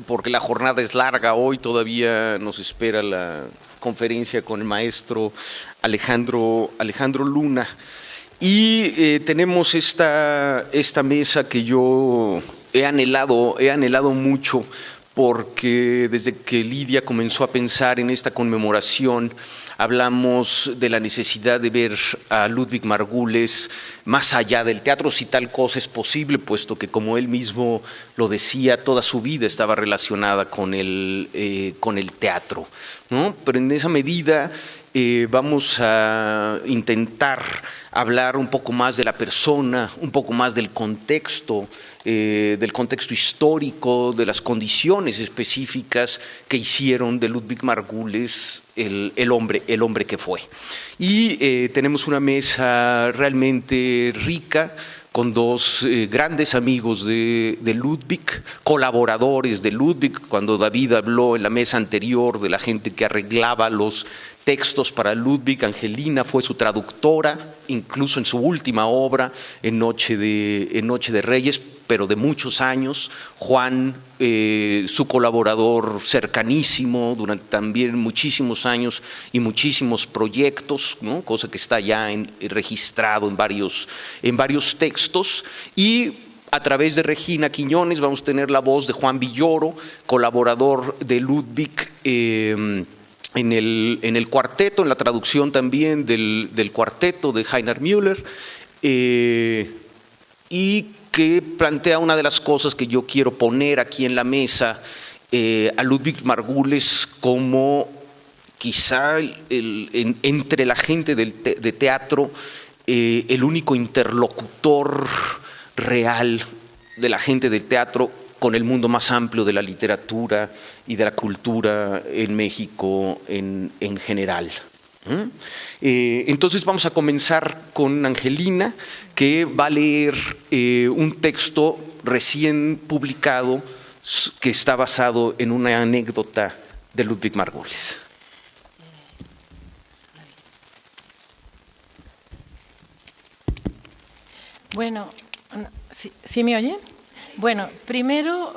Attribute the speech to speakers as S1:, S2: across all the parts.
S1: porque la jornada es larga. Hoy todavía nos espera la conferencia con el maestro Alejandro Luna. Y tenemos esta mesa que yo he anhelado mucho, porque desde que Lidia comenzó a pensar en esta conmemoración, hablamos de la necesidad de ver a Ludwig Margules más allá del teatro, si tal cosa es posible, puesto que, como él mismo lo decía, toda su vida estaba relacionada con el teatro, ¿no? Pero en esa medida vamos a intentar hablar un poco más de la persona, un poco más del contexto histórico, de las condiciones específicas que hicieron de Ludwig Margules el hombre que fue. Y tenemos una mesa realmente rica, con dos grandes amigos de Ludwig, colaboradores de Ludwig. Cuando David habló en la mesa anterior de la gente que arreglaba los textos para Ludwig, Angelina fue su traductora, incluso en su última obra, en Noche de Reyes, pero de muchos años. Juan, su colaborador cercanísimo durante también muchísimos años y muchísimos proyectos, ¿no? Cosa que está ya registrado en varios textos. Y a través de Regina Quiñones vamos a tener la voz de Juan Villoro, colaborador de Ludwig en el cuarteto, en la traducción también del cuarteto de Heiner Müller, y que plantea una de las cosas que yo quiero poner aquí en la mesa, a Ludwig Margules como quizá entre la gente de teatro, el único interlocutor real de la gente del teatro con el mundo más amplio de la literatura y de la cultura en México en general. Entonces vamos a comenzar con Angelina, que va a leer un texto recién publicado que está basado en una anécdota de Ludwig Margules.
S2: Bueno, ¿sí me oyen? Bueno, primero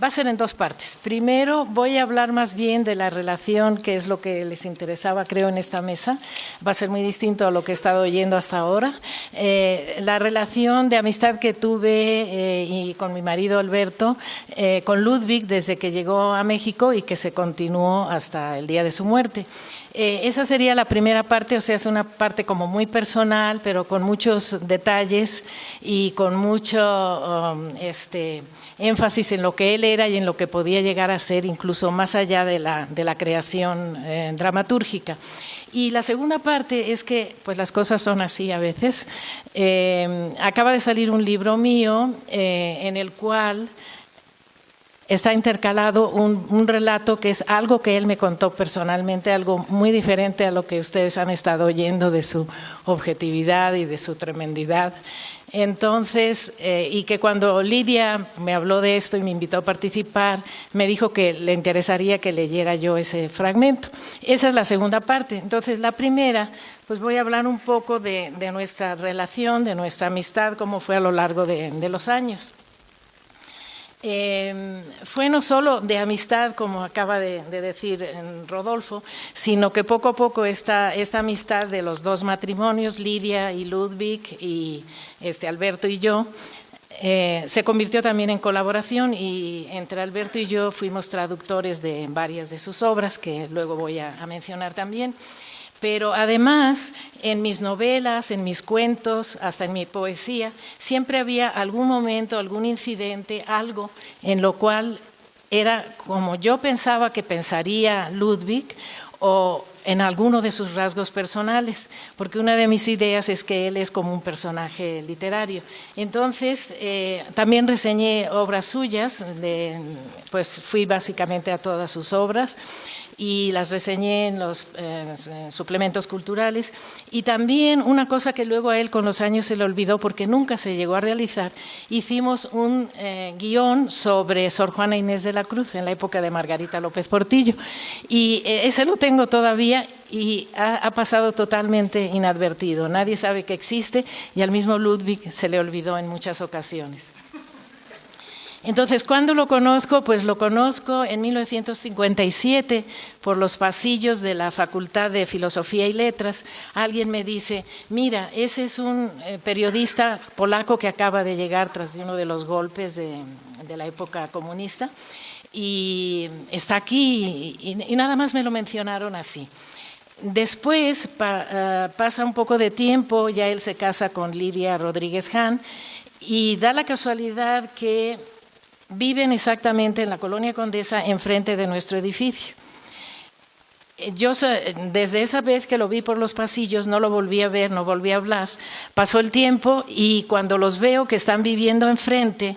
S2: va a ser en dos partes. Primero voy a hablar más bien de la relación, que es lo que les interesaba, creo, en esta mesa. Va a ser muy distinto a lo que he estado oyendo hasta ahora. La relación de amistad que tuve y con mi marido Alberto, con Ludwig, desde que llegó a México y que se continuó hasta el día de su muerte. Esa sería la primera parte, o sea, es una parte como muy personal, pero con muchos detalles y con mucho énfasis en lo que él era y en lo que podía llegar a ser, incluso más allá de la creación dramatúrgica. Y la segunda parte es que pues las cosas son así a veces. Acaba de salir un libro mío en el cual está intercalado un relato que es algo que él me contó personalmente, algo muy diferente a lo que ustedes han estado oyendo de su objetividad y de su tremendidad. Entonces, y que cuando Lidia me habló de esto y me invitó a participar, me dijo que le interesaría que leyera yo ese fragmento. Esa es la segunda parte. Entonces, la primera, pues voy a hablar un poco de nuestra relación, de nuestra amistad, cómo fue a lo largo de los años. Fue no solo de amistad, como acaba de decir Rodolfo, sino que poco a poco esta amistad de los dos matrimonios, Lidia y Ludwig y Alberto y yo, se convirtió también en colaboración, y entre Alberto y yo fuimos traductores de varias de sus obras, que luego voy a mencionar también. Pero además, en mis novelas, en mis cuentos, hasta en mi poesía, siempre había algún momento, algún incidente, algo en lo cual era como yo pensaba que pensaría Ludwig, o en alguno de sus rasgos personales, porque una de mis ideas es que él es como un personaje literario. Entonces, también reseñé obras suyas, pues fui básicamente a todas sus obras, y las reseñé en los suplementos culturales. Y también una cosa que luego a él con los años se le olvidó porque nunca se llegó a realizar, hicimos un guión sobre Sor Juana Inés de la Cruz en la época de Margarita López Portillo, y ese lo tengo todavía y ha pasado totalmente inadvertido. Nadie sabe que existe y al mismo Ludwig se le olvidó en muchas ocasiones. Entonces, ¿cuándo lo conozco? Pues lo conozco en 1957 por los pasillos de la Facultad de Filosofía y Letras. Alguien me dice, mira, ese es un periodista polaco que acaba de llegar tras uno de los golpes de la época comunista y está aquí y nada más me lo mencionaron así. Después pasa un poco de tiempo, ya él se casa con Lidia Rodríguez Hahn y da la casualidad que viven exactamente en la Colonia Condesa, enfrente de nuestro edificio. Yo desde esa vez que lo vi por los pasillos no lo volví a ver, no volví a hablar. Pasó el tiempo y cuando los veo que están viviendo enfrente,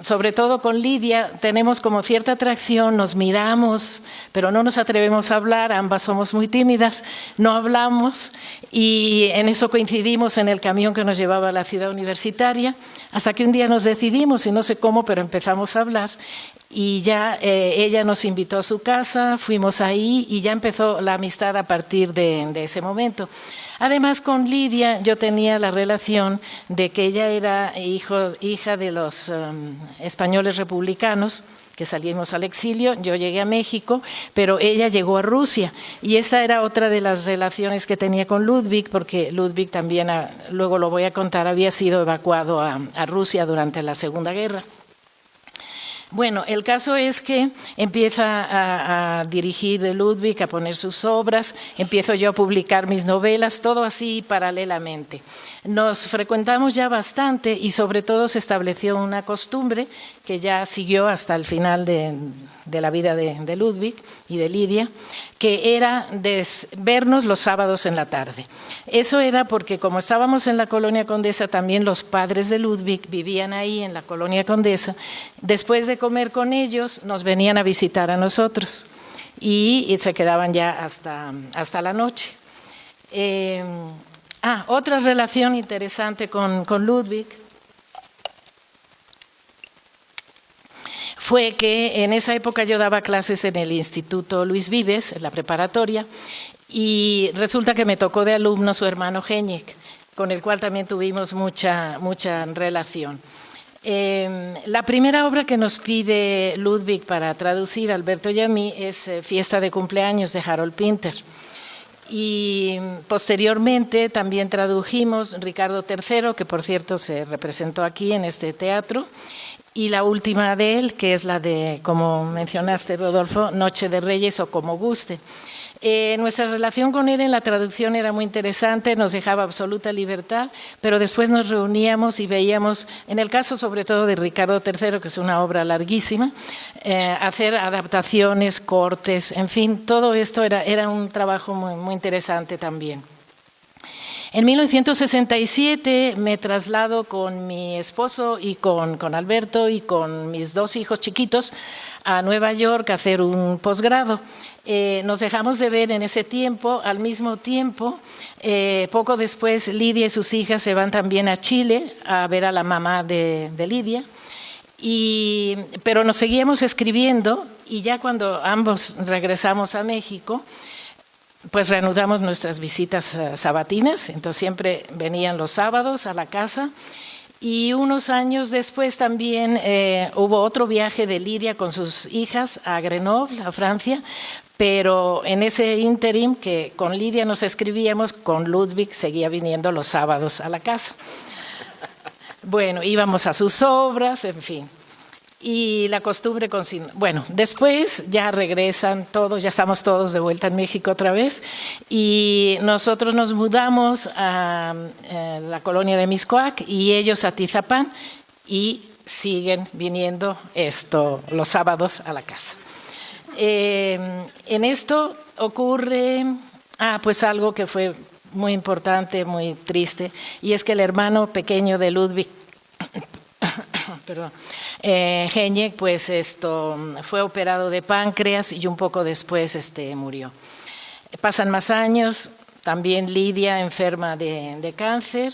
S2: sobre todo con Lidia, tenemos como cierta atracción, nos miramos, pero no nos atrevemos a hablar, ambas somos muy tímidas, no hablamos y en eso coincidimos en el camión que nos llevaba a la ciudad universitaria, hasta que un día nos decidimos, y no sé cómo, pero empezamos a hablar y ya ella nos invitó a su casa, fuimos ahí y ya empezó la amistad a partir de ese momento. Además, con Lidia yo tenía la relación de que ella era hija de los españoles republicanos, que salimos al exilio, yo llegué a México, pero ella llegó a Rusia. Y esa era otra de las relaciones que tenía con Ludwig, porque Ludwig también, luego lo voy a contar, había sido evacuado a Rusia durante la Segunda Guerra. Bueno, el caso es que empieza a dirigir Ludwig, a poner sus obras, empiezo yo a publicar mis novelas, todo así paralelamente. Nos frecuentamos ya bastante y sobre todo se estableció una costumbre que ya siguió hasta el final de la vida de Ludwig y de Lidia, que era vernos los sábados en la tarde. Eso era porque como estábamos en la Colonia Condesa, también los padres de Ludwig vivían ahí en la Colonia Condesa. Después de comer con ellos, nos venían a visitar a nosotros y se quedaban ya hasta la noche. Otra relación interesante con Ludwig fue que en esa época yo daba clases en el Instituto Luis Vives, en la preparatoria, y resulta que me tocó de alumno su hermano Heñek, con el cual también tuvimos mucha relación. La primera obra que nos pide Ludwig para traducir, Alberto y a mí, es Fiesta de cumpleaños de Harold Pinter. Y posteriormente también tradujimos Ricardo III, que por cierto se representó aquí en este teatro, y la última de él, que es la de, como mencionaste, Rodolfo, Noche de Reyes o Como guste. Nuestra relación con él en la traducción era muy interesante, nos dejaba absoluta libertad, pero después nos reuníamos y veíamos, en el caso sobre todo de Ricardo III, que es una obra larguísima, hacer adaptaciones, cortes, en fin, todo esto era un trabajo muy interesante también. En 1967 me traslado con mi esposo y con Alberto y con mis dos hijos chiquitos a Nueva York a hacer un posgrado. Nos dejamos de ver en ese tiempo, al mismo tiempo, poco después Lidia y sus hijas se van también a Chile a ver a la mamá de Lidia, pero nos seguíamos escribiendo y ya cuando ambos regresamos a México, pues reanudamos nuestras visitas sabatinas, entonces siempre venían los sábados a la casa. Y unos años después también hubo otro viaje de Lidia con sus hijas a Grenoble, a Francia, pero en ese ínterim que con Lidia nos escribíamos, con Ludwig seguía viniendo los sábados a la casa. Bueno, íbamos a sus obras, en fin. Y la costumbre continúa. Bueno, después ya regresan todos, ya estamos todos de vuelta en México otra vez y nosotros nos mudamos a la colonia de Mixcoac y ellos a Tizapán y siguen viniendo los sábados a la casa. En esto ocurre pues algo que fue muy importante, muy triste, y es que el hermano pequeño de Ludwig Heñek, pues fue operado de páncreas y un poco después murió. Pasan más años, también Lidia enferma de cáncer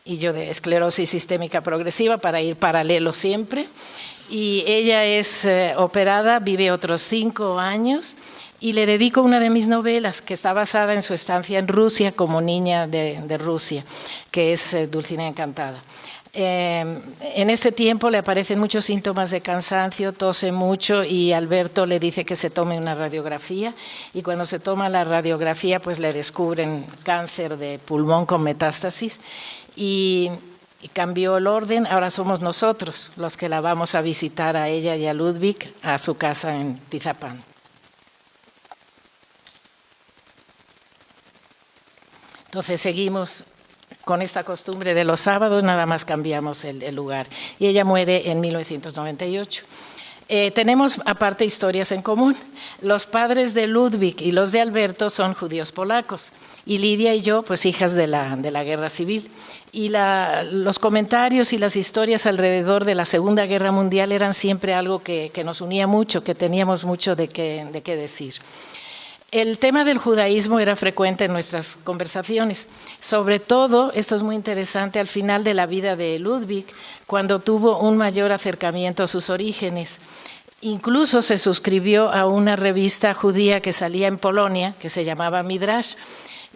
S2: y yo de esclerosis sistémica progresiva, para ir paralelo siempre, y ella es operada, vive otros 5 años y le dedico una de mis novelas que está basada en su estancia en Rusia como niña de Rusia, que es Dulcinea Encantada. En ese tiempo le aparecen muchos síntomas de cansancio, tose mucho y Alberto le dice que se tome una radiografía y cuando se toma la radiografía pues le descubren cáncer de pulmón con metástasis y cambió el orden, ahora somos nosotros los que la vamos a visitar a ella y a Ludwig a su casa en Tizapán. Entonces seguimos con esta costumbre de los sábados, nada más cambiamos el lugar. Y ella muere en 1998. Tenemos aparte historias en común. Los padres de Ludwig y los de Alberto son judíos polacos y Lidia y yo, pues hijas de la Guerra Civil. Y los comentarios y las historias alrededor de la Segunda Guerra Mundial eran siempre algo que nos unía mucho, que teníamos mucho de qué decir. El tema del judaísmo era frecuente en nuestras conversaciones, sobre todo, esto es muy interesante, al final de la vida de Ludwig, cuando tuvo un mayor acercamiento a sus orígenes. Incluso se suscribió a una revista judía que salía en Polonia, que se llamaba Midrash,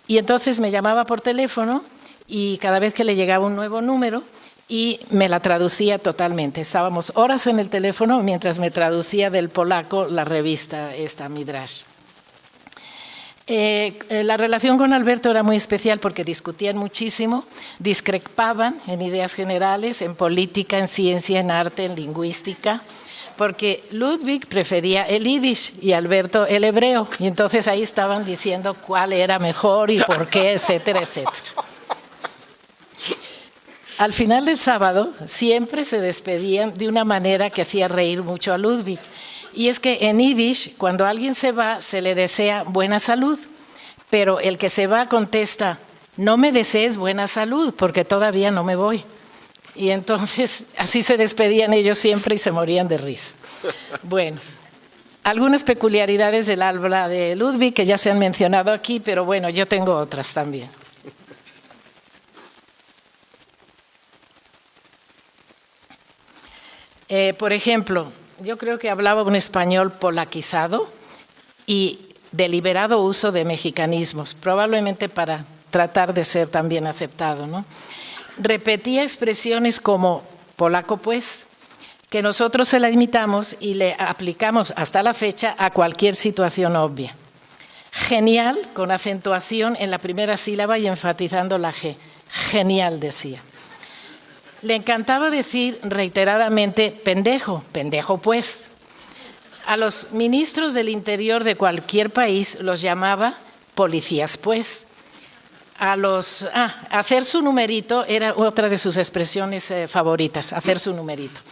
S2: y entonces me llamaba por teléfono y cada vez que le llegaba un nuevo número, y me la traducía totalmente. Estábamos horas en el teléfono mientras me traducía del polaco la revista esta Midrash. La relación con Alberto era muy especial porque discutían muchísimo, discrepaban en ideas generales, en política, en ciencia, en arte, en lingüística, porque Ludwig prefería el yiddish y Alberto el hebreo, y entonces ahí estaban diciendo cuál era mejor y por qué, etcétera, etcétera. Al final del sábado siempre se despedían de una manera que hacía reír mucho a Ludwig. Y es que en yiddish, cuando alguien se va, se le desea buena salud, pero el que se va contesta, no me desees buena salud, porque todavía no me voy. Y entonces así se despedían ellos siempre y se morían de risa. Bueno, algunas peculiaridades del habla de Ludwig que ya se han mencionado aquí, pero bueno, yo tengo otras también. Por ejemplo, yo creo que hablaba un español polaquizado y deliberado uso de mexicanismos, probablemente para tratar de ser también aceptado, ¿no? Repetía expresiones como polaco pues, que nosotros se la imitamos y le aplicamos hasta la fecha a cualquier situación obvia. Genial, con acentuación en la primera sílaba y enfatizando la G. Genial, decía. Le encantaba decir reiteradamente pendejo, pendejo pues. A los ministros del interior de cualquier país los llamaba policías pues. Hacer su numerito era otra de sus expresiones favoritas, hacer su numerito.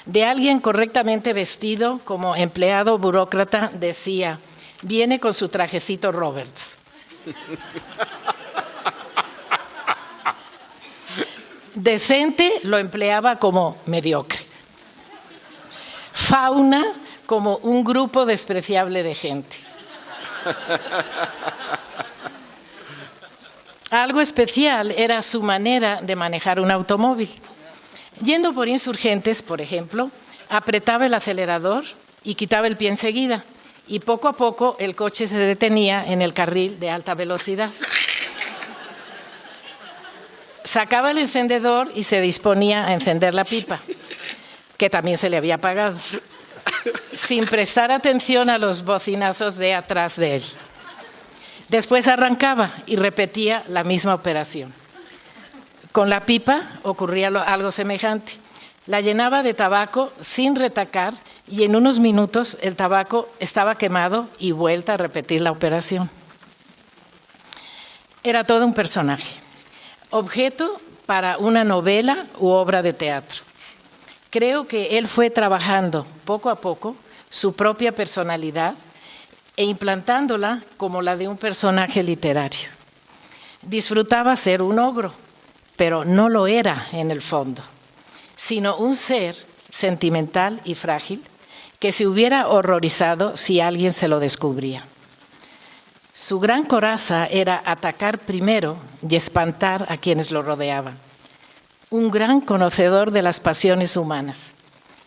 S2: De alguien correctamente vestido como empleado burócrata decía, viene con su trajecito Roberts. Decente lo empleaba como mediocre. Fauna como un grupo despreciable de gente. Algo especial era su manera de manejar un automóvil. Yendo por Insurgentes, por ejemplo, apretaba el acelerador y quitaba el pie enseguida, y poco a poco el coche se detenía en el carril de alta velocidad. Sacaba el encendedor y se disponía a encender la pipa, que también se le había apagado, sin prestar atención a los bocinazos de atrás de él. Después arrancaba y repetía la misma operación. Con la pipa ocurría algo semejante. La llenaba de tabaco sin retacar y en unos minutos el tabaco estaba quemado y vuelta a repetir la operación. Era todo un personaje. Objeto para una novela u obra de teatro. Creo que él fue trabajando poco a poco su propia personalidad e implantándola como la de un personaje literario. Disfrutaba ser un ogro, pero no lo era en el fondo, sino un ser sentimental y frágil que se hubiera horrorizado si alguien se lo descubría. Su gran coraza era atacar primero y espantar a quienes lo rodeaban. Un gran conocedor de las pasiones humanas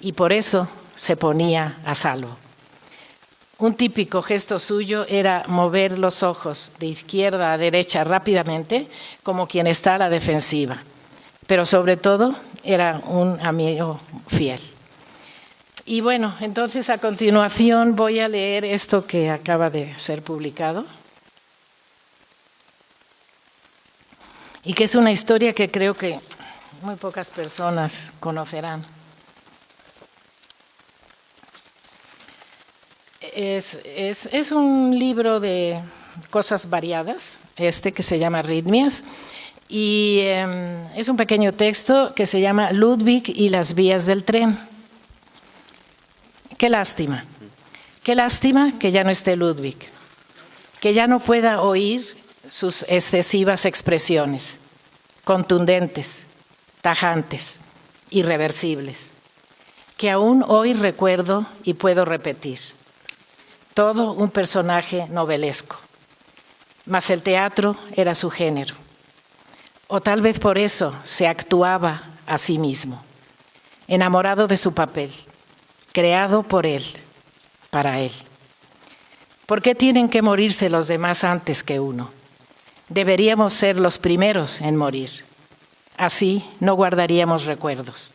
S2: y por eso se ponía a salvo. Un típico gesto suyo era mover los ojos de izquierda a derecha rápidamente como quien está a la defensiva. pero sobre todo era un amigo fiel. Y bueno, entonces a continuación voy a leer esto que acaba de ser publicado y que es una historia que creo que muy pocas personas conocerán. Es un libro de cosas variadas, que se llama Arritmias, y es un pequeño texto que se llama Ludwig y las vías del tren. Qué lástima que ya no esté Ludwig, que ya no pueda oír sus excesivas expresiones, contundentes, tajantes, irreversibles, que aún hoy recuerdo y puedo repetir. Todo un personaje novelesco, mas el teatro era su género. O tal vez por eso se actuaba a sí mismo, enamorado de su papel, creado por él, para él. ¿Por qué tienen que morirse los demás antes que uno? Deberíamos ser los primeros en morir. Así no guardaríamos recuerdos.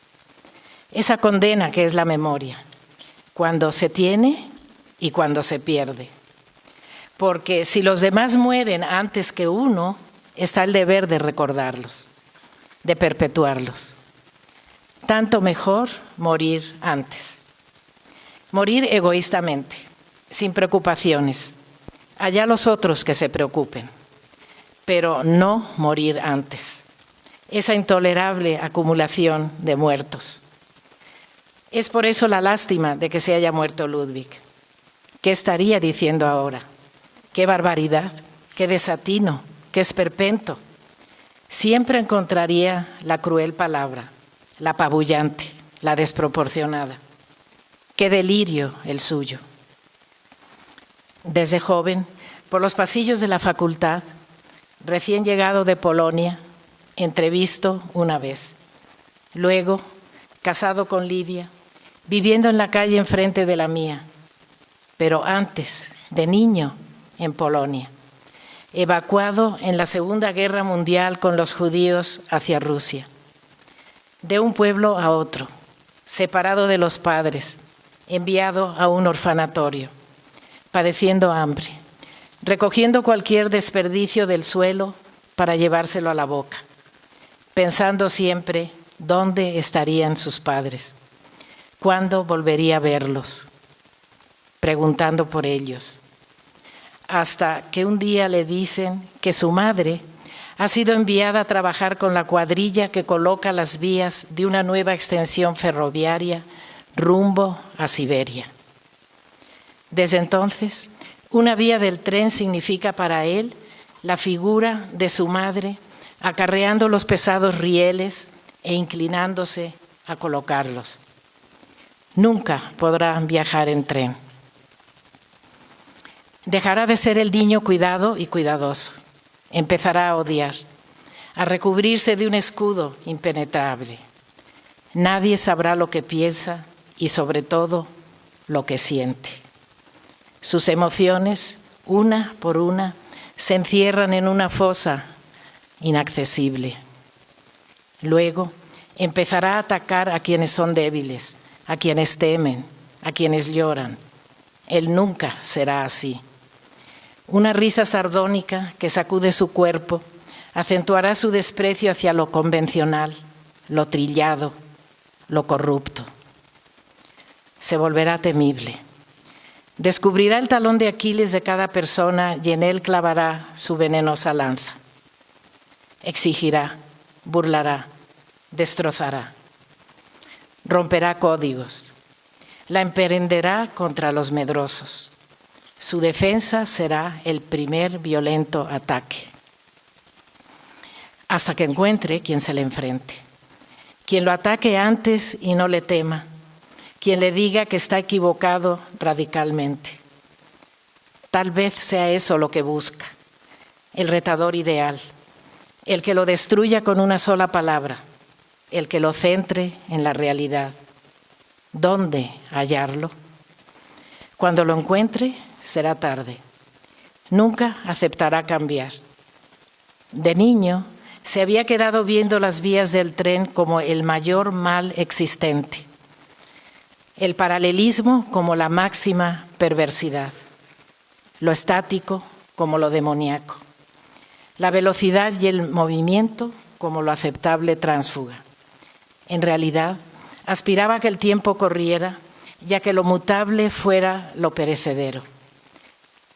S2: Esa condena que es la memoria, cuando se tiene y cuando se pierde. Porque si los demás mueren antes que uno, está el deber de recordarlos, de perpetuarlos. Tanto mejor morir antes. Morir egoístamente, sin preocupaciones. Allá los otros que se preocupen. Pero no morir antes. Esa intolerable acumulación de muertos. Es por eso la lástima de que se haya muerto Ludwig. ¿Qué estaría diciendo ahora? ¡Qué barbaridad! ¡Qué desatino! ¡Qué esperpento! Siempre encontraría la cruel palabra, la apabullante, la desproporcionada. ¡Qué delirio el suyo! Desde joven, por los pasillos de la facultad, recién llegado de Polonia, entrevisto una vez. Luego, casado con Lidia, viviendo en la calle enfrente de la mía, pero antes, de niño, en Polonia, evacuado en la Segunda Guerra Mundial con los judíos hacia Rusia, de un pueblo a otro, separado de los padres, enviado a un orfanatorio, padeciendo hambre, recogiendo cualquier desperdicio del suelo para llevárselo a la boca, pensando siempre dónde estarían sus padres, cuándo volvería a verlos, preguntando por ellos, hasta que un día le dicen que su madre ha sido enviada a trabajar con la cuadrilla que coloca las vías de una nueva extensión ferroviaria rumbo a Siberia. Desde entonces, una vía del tren significa para él la figura de su madre acarreando los pesados rieles e inclinándose a colocarlos. Nunca podrá viajar en tren. Dejará de ser el niño cuidado y cuidadoso. Empezará a odiar, a recubrirse de un escudo impenetrable. Nadie sabrá lo que piensa y sobre todo lo que siente. Sus emociones, una por una, se encierran en una fosa inaccesible. Luego empezará a atacar a quienes son débiles, a quienes temen, a quienes lloran. Él nunca será así. Una risa sardónica que sacude su cuerpo acentuará su desprecio hacia lo convencional, lo trillado, lo corrupto. Se volverá temible. Descubrirá el talón de Aquiles de cada persona y en él clavará su venenosa lanza. Exigirá, burlará, destrozará. Romperá códigos. La emprenderá contra los medrosos. Su defensa será el primer violento ataque. Hasta que encuentre quien se le enfrente. Quien lo ataque antes y no le tema. Quien le diga que está equivocado radicalmente. Tal vez sea eso lo que busca. El retador ideal. El que lo destruya con una sola palabra. El que lo centre en la realidad. ¿Dónde hallarlo? Cuando lo encuentre, será tarde. Nunca aceptará cambiar. De niño, se había quedado viendo las vías del tren como el mayor mal existente, el paralelismo como la máxima perversidad, lo estático como lo demoníaco, la velocidad y el movimiento como lo aceptable tránsfuga. En realidad, aspiraba a que el tiempo corriera, ya que lo mutable fuera lo perecedero.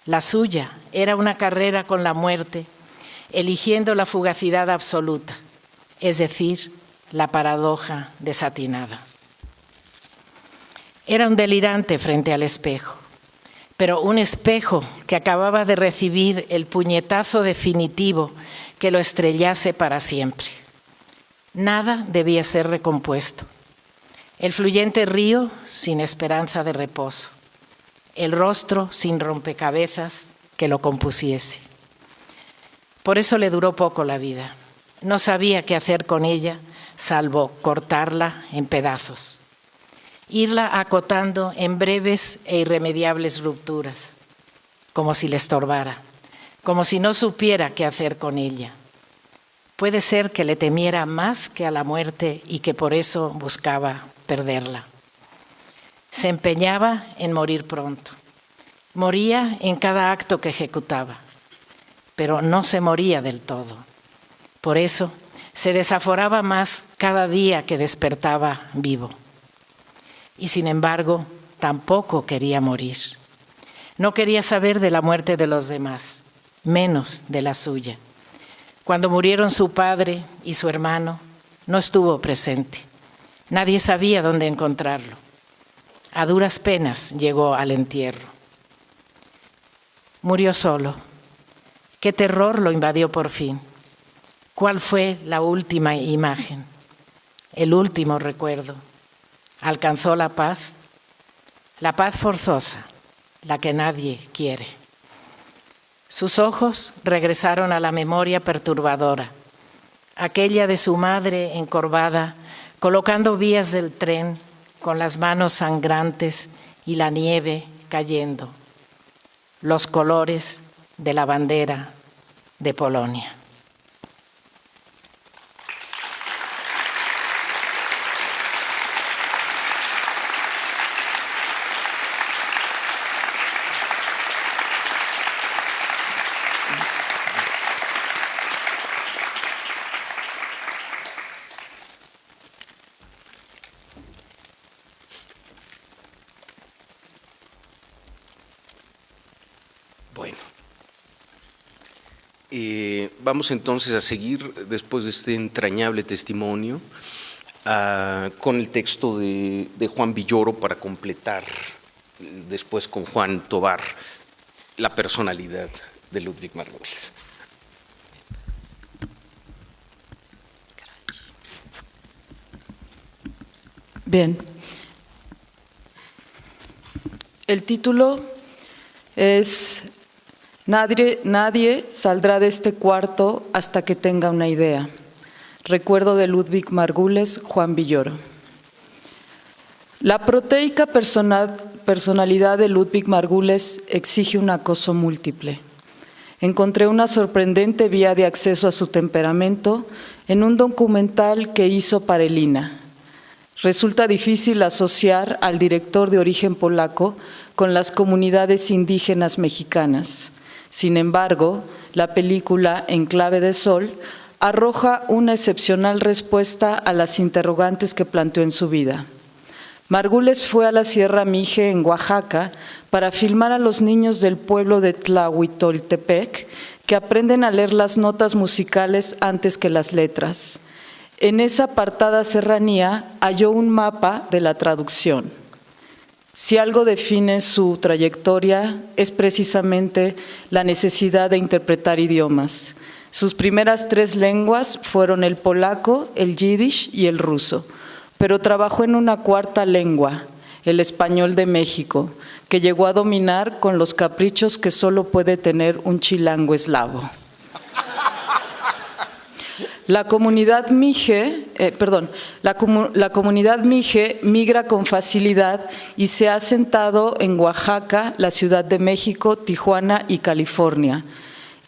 S2: La suya era una carrera con la muerte, eligiendo la fugacidad absoluta, es decir, la paradoja desatinada. Era un delirante frente al espejo, pero un espejo que acababa de recibir el puñetazo definitivo que lo estrellase para siempre. Nada debía ser recompuesto. El fluyente río sin esperanza de reposo, el rostro sin rompecabezas que lo compusiese. Por eso le duró poco la vida. No sabía qué hacer con ella, salvo cortarla en pedazos, irla acotando en breves e irremediables rupturas, como si le estorbara, como si no supiera qué hacer con ella. Puede ser que le temiera más que a la muerte y que por eso buscaba perderla. Se empeñaba en morir pronto. Moría en cada acto que ejecutaba, pero no se moría del todo. Por eso se desaforaba más cada día que despertaba vivo. Y sin embargo, tampoco quería morir. No quería saber de la muerte de los demás, menos de la suya. Cuando murieron su padre y su hermano, no estuvo presente. Nadie sabía dónde encontrarlo. A duras penas llegó al entierro. Murió solo. Qué terror lo invadió por fin. ¿Cuál fue la última imagen? El último recuerdo. ¿Alcanzó la paz? La paz forzosa, la que nadie quiere. Sus ojos regresaron a la memoria perturbadora, aquella de su madre encorvada, colocando vías del tren con las manos sangrantes y la nieve cayendo, los colores de la bandera de Polonia.
S1: Bueno, vamos entonces a seguir, después de este entrañable testimonio, con el texto de Juan Villoro para completar, después con Juan Tovar, la personalidad de Ludwig Margulis.
S3: Bien. El título es Nadie saldrá de este cuarto hasta que tenga una idea. Recuerdo de Ludwig Margules, Juan Villoro. La proteica personalidad de Ludwig Margules exige un acoso múltiple. Encontré una sorprendente vía de acceso a su temperamento en un documental que hizo para el INA. Resulta difícil asociar al director de origen polaco con las comunidades indígenas mexicanas. Sin embargo, la película En clave de sol arroja una excepcional respuesta a las interrogantes que planteó en su vida. Margules fue a la Sierra Mije en Oaxaca para filmar a los niños del pueblo de Tlahuitoltepec que aprenden a leer las notas musicales antes que las letras. En esa apartada serranía halló un mapa de la traducción. Si algo define su trayectoria es precisamente la necesidad de interpretar idiomas. Sus primeras 3 lenguas fueron el polaco, el yiddish y el ruso, pero trabajó en una 4ª lengua, el español de México, que llegó a dominar con los caprichos que solo puede tener un chilango eslavo. La comunidad Mije migra con facilidad y se ha asentado en Oaxaca, la Ciudad de México, Tijuana y California.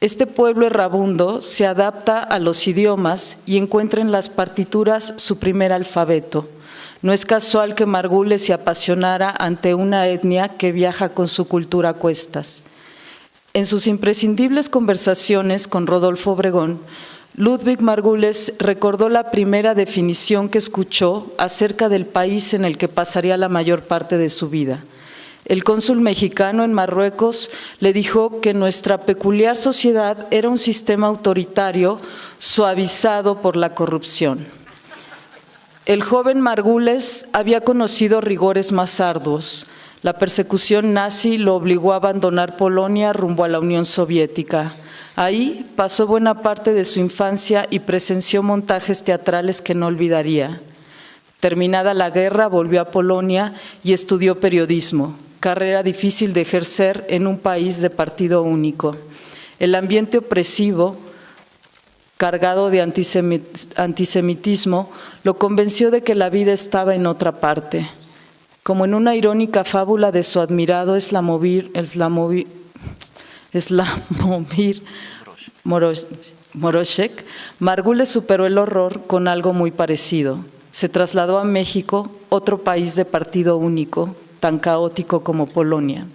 S3: Este pueblo errabundo se adapta a los idiomas y encuentra en las partituras su primer alfabeto. No es casual que Margules se apasionara ante una etnia que viaja con su cultura a cuestas. En sus imprescindibles conversaciones con Rodolfo Obregón, Ludwig Margules recordó la primera definición que escuchó acerca del país en el que pasaría la mayor parte de su vida. El cónsul mexicano en Marruecos le dijo que nuestra peculiar sociedad era un sistema autoritario suavizado por la corrupción. El joven Margules había conocido rigores más arduos. La persecución nazi lo obligó a abandonar Polonia rumbo a la Unión Soviética. Ahí pasó buena parte de su infancia y presenció montajes teatrales que no olvidaría. Terminada la guerra, volvió a Polonia y estudió periodismo, carrera difícil de ejercer en un país de partido único. El ambiente opresivo, cargado de antisemitismo, lo convenció de que la vida estaba en otra parte. Como en una irónica fábula de su admirado Slavomir Moravcsik, Margules superó el horror con algo muy parecido. Se trasladó a México, otro país de partido único, tan caótico como Polonia.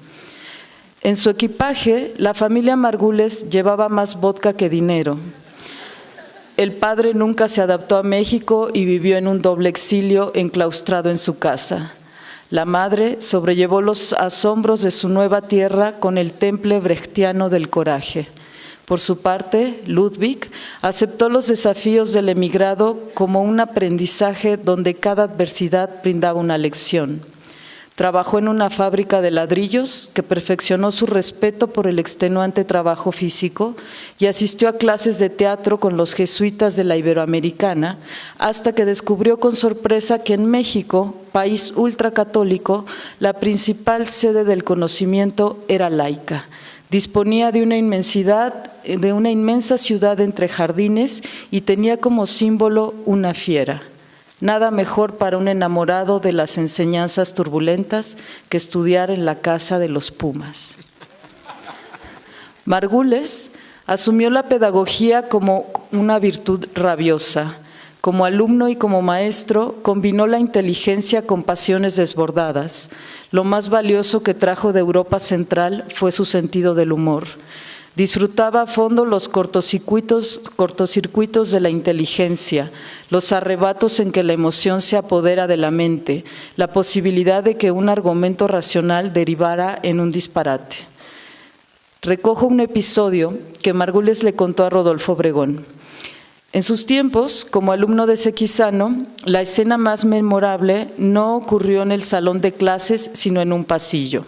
S3: En su equipaje, la familia Margules llevaba más vodka que dinero. El padre nunca se adaptó a México y vivió en un doble exilio enclaustrado en su casa. La madre sobrellevó los asombros de su nueva tierra con el temple brechtiano del coraje. Por su parte, Ludwig aceptó los desafíos del emigrado como un aprendizaje donde cada adversidad brindaba una lección. Trabajó en una fábrica de ladrillos que perfeccionó su respeto por el extenuante trabajo físico y asistió a clases de teatro con los jesuitas de la Iberoamericana hasta que descubrió con sorpresa que en México, país ultracatólico, la principal sede del conocimiento era laica. Disponía de una inmensa ciudad entre jardines y tenía como símbolo una fiera. Nada mejor para un enamorado de las enseñanzas turbulentas que estudiar en la casa de los Pumas. Margules asumió la pedagogía como una virtud rabiosa. Como alumno y como maestro, combinó la inteligencia con pasiones desbordadas. Lo más valioso que trajo de Europa Central fue su sentido del humor. Disfrutaba a fondo los cortocircuitos de la inteligencia, los arrebatos en que la emoción se apodera de la mente, la posibilidad de que un argumento racional derivara en un disparate. Recojo un episodio que Margules le contó a Rodolfo Obregón. En sus tiempos, como alumno de Sequizano, la escena más memorable no ocurrió en el salón de clases, sino en un pasillo.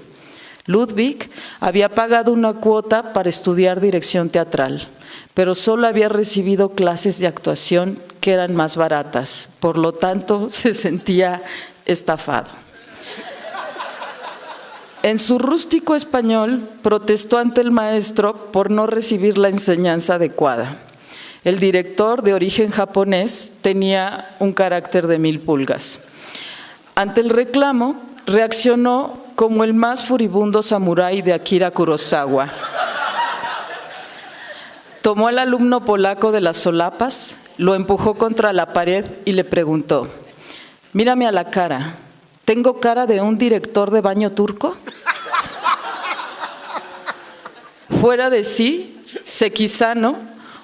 S3: Ludwig había pagado una cuota para estudiar dirección teatral, pero solo había recibido clases de actuación que eran más baratas, por lo tanto se sentía estafado. En su rústico español protestó ante el maestro por no recibir la enseñanza adecuada. El director, de origen japonés, tenía un carácter de 1000 pulgas. Ante el reclamo, reaccionó como el más furibundo samurái de Akira Kurosawa. Tomó al alumno polaco de las solapas, lo empujó contra la pared y le preguntó: «Mírame a la cara, ¿tengo cara de un director de baño turco?». Fuera de sí, Sequizano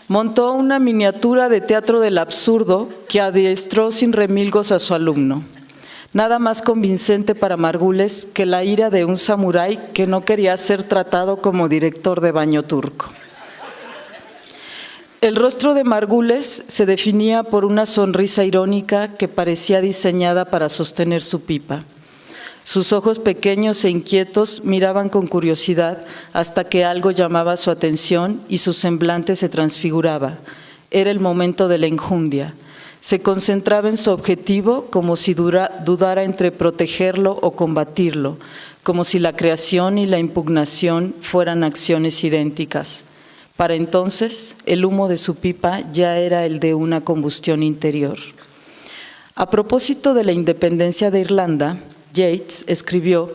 S3: montó una miniatura de teatro del absurdo que adiestró sin remilgos a su alumno. Nada más convincente para Margules que la ira de un samurái que no quería ser tratado como director de baño turco. El rostro de Margules se definía por una sonrisa irónica que parecía diseñada para sostener su pipa. Sus ojos pequeños e inquietos miraban con curiosidad hasta que algo llamaba su atención y su semblante se transfiguraba. Era el momento de la enjundia. Se concentraba en su objetivo como si dudara entre protegerlo o combatirlo, como si la creación y la impugnación fueran acciones idénticas. Para entonces, el humo de su pipa ya era el de una combustión interior. A propósito de la independencia de Irlanda, Yeats escribió: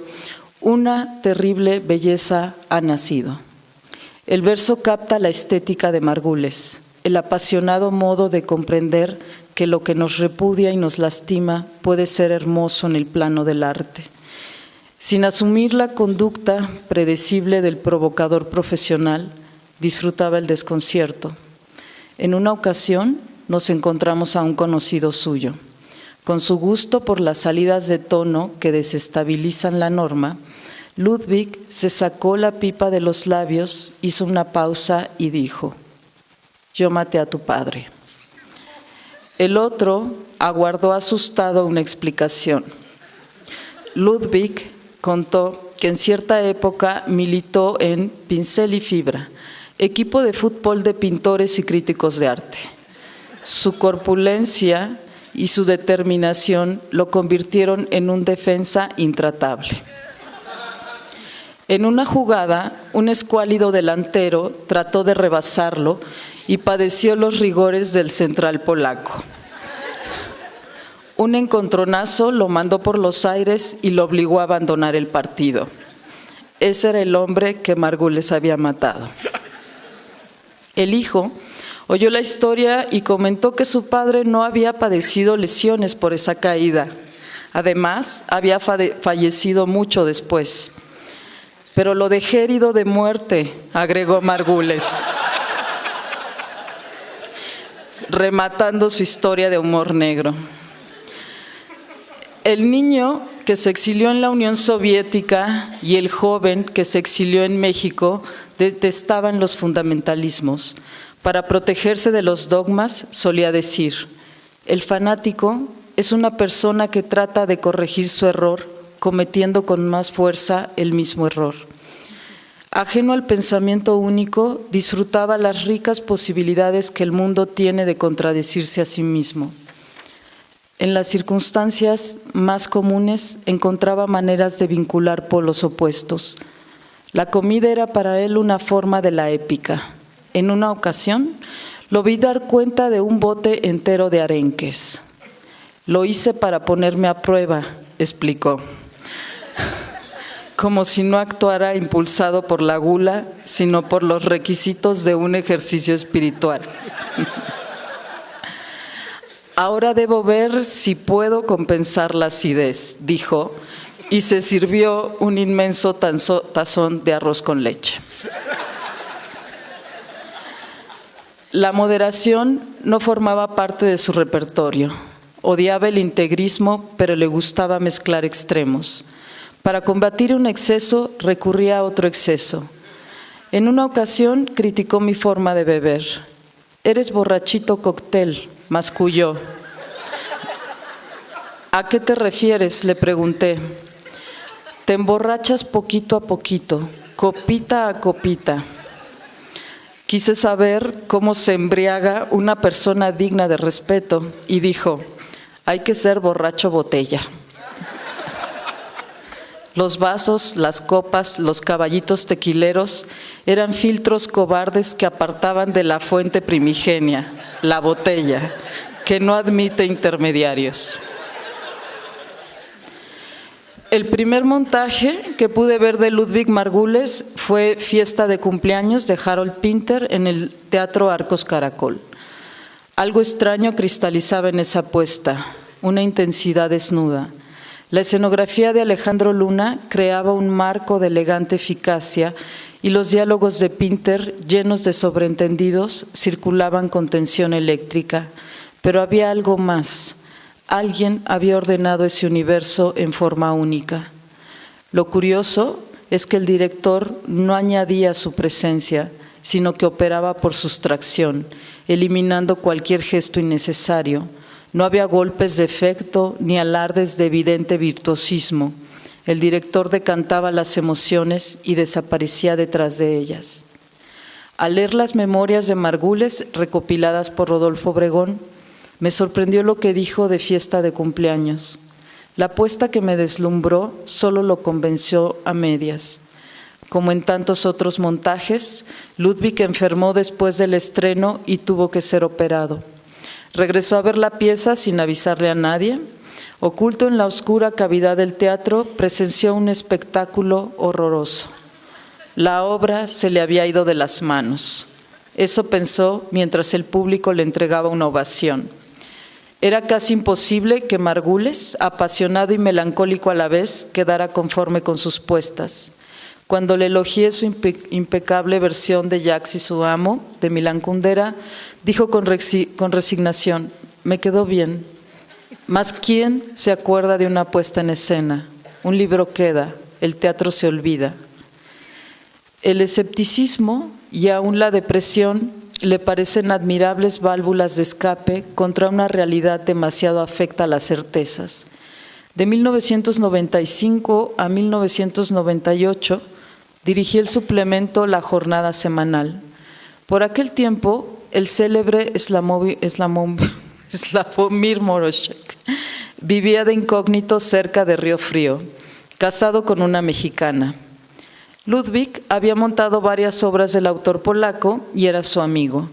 S3: «Una terrible belleza ha nacido». El verso capta la estética de Margules, el apasionado modo de comprender que lo que nos repudia y nos lastima puede ser hermoso en el plano del arte. Sin asumir la conducta predecible del provocador profesional, disfrutaba el desconcierto. En una ocasión nos encontramos a un conocido suyo. Con su gusto por las salidas de tono que desestabilizan la norma, Ludwig se sacó la pipa de los labios, hizo una pausa y dijo: «Yo maté a tu padre». El otro aguardó asustado una explicación. Ludwig contó que en cierta época militó en Pincel y Fibra, equipo de fútbol de pintores y críticos de arte. Su corpulencia y su determinación lo convirtieron en un defensa intratable. En una jugada, un escuálido delantero trató de rebasarlo y padeció los rigores del central polaco. Un encontronazo lo mandó por los aires y lo obligó a abandonar el partido. Ese era el hombre que Margules había matado. El hijo oyó la historia y comentó que su padre no había padecido lesiones por esa caída. Además, había fallecido mucho después. «Pero lo dejé herido de muerte», agregó Margules, rematando su historia de humor negro. El niño que se exilió en la Unión Soviética y el joven que se exilió en México detestaban los fundamentalismos. Para protegerse de los dogmas, solía decir: «El fanático es una persona que trata de corregir su error cometiendo con más fuerza el mismo error». Ajeno al pensamiento único, disfrutaba las ricas posibilidades que el mundo tiene de contradecirse a sí mismo. En las circunstancias más comunes encontraba maneras de vincular polos opuestos. La comida era para él una forma de la épica. En una ocasión, lo vi dar cuenta de un bote entero de arenques. «Lo hice para ponerme a prueba», explicó, como si no actuara impulsado por la gula, sino por los requisitos de un ejercicio espiritual. «Ahora debo ver si puedo compensar la acidez», dijo, y se sirvió un inmenso tazón de arroz con leche. La moderación no formaba parte de su repertorio. Odiaba el integrismo, pero le gustaba mezclar extremos. Para combatir un exceso, recurría a otro exceso. En una ocasión criticó mi forma de beber. «Eres borrachito cóctel», masculló. «¿A qué te refieres?», le pregunté. «Te emborrachas poquito a poquito, copita a copita». Quise saber cómo se embriaga una persona digna de respeto y dijo: «Hay que ser borracho botella». Los vasos, las copas, los caballitos tequileros eran filtros cobardes que apartaban de la fuente primigenia, la botella, que no admite intermediarios. El primer montaje que pude ver de Ludwig Margules fue Fiesta de cumpleaños de Harold Pinter en el Teatro Arcos Caracol. Algo extraño cristalizaba en esa puesta, una intensidad desnuda. La escenografía de Alejandro Luna creaba un marco de elegante eficacia y los diálogos de Pinter, llenos de sobreentendidos, circulaban con tensión eléctrica. Pero había algo más. Alguien había ordenado ese universo en forma única. Lo curioso es que el director no añadía su presencia, sino que operaba por sustracción, eliminando cualquier gesto innecesario. No había golpes de efecto ni alardes de evidente virtuosismo. El director decantaba las emociones y desaparecía detrás de ellas. Al leer las memorias de Margules recopiladas por Rodolfo Obregón, me sorprendió lo que dijo de Fiesta de cumpleaños. La apuesta que me deslumbró solo lo convenció a medias. Como en tantos otros montajes, Ludwig enfermó después del estreno y tuvo que ser operado. Regresó a ver la pieza sin avisarle a nadie. Oculto en la oscura cavidad del teatro, presenció un espectáculo horroroso. La obra se le había ido de las manos. Eso pensó mientras el público le entregaba una ovación. Era casi imposible que Margules, apasionado y melancólico a la vez, quedara conforme con sus puestas. Cuando le elogié su impecable versión de Jacques y su amo, de Milán Kundera, dijo con resignación: me quedó bien. Mas ¿quién se acuerda de una puesta en escena? Un libro queda, el teatro se olvida. El escepticismo y aún la depresión le parecen admirables válvulas de escape contra una realidad demasiado afecta a las certezas. De 1995 a 1998 dirigí el suplemento La Jornada Semanal. Por aquel tiempo, el célebre Slavomir Moroshek vivía de incógnito cerca de Río Frío, casado con una mexicana. Ludwig había montado varias obras del autor polaco y era su amigo.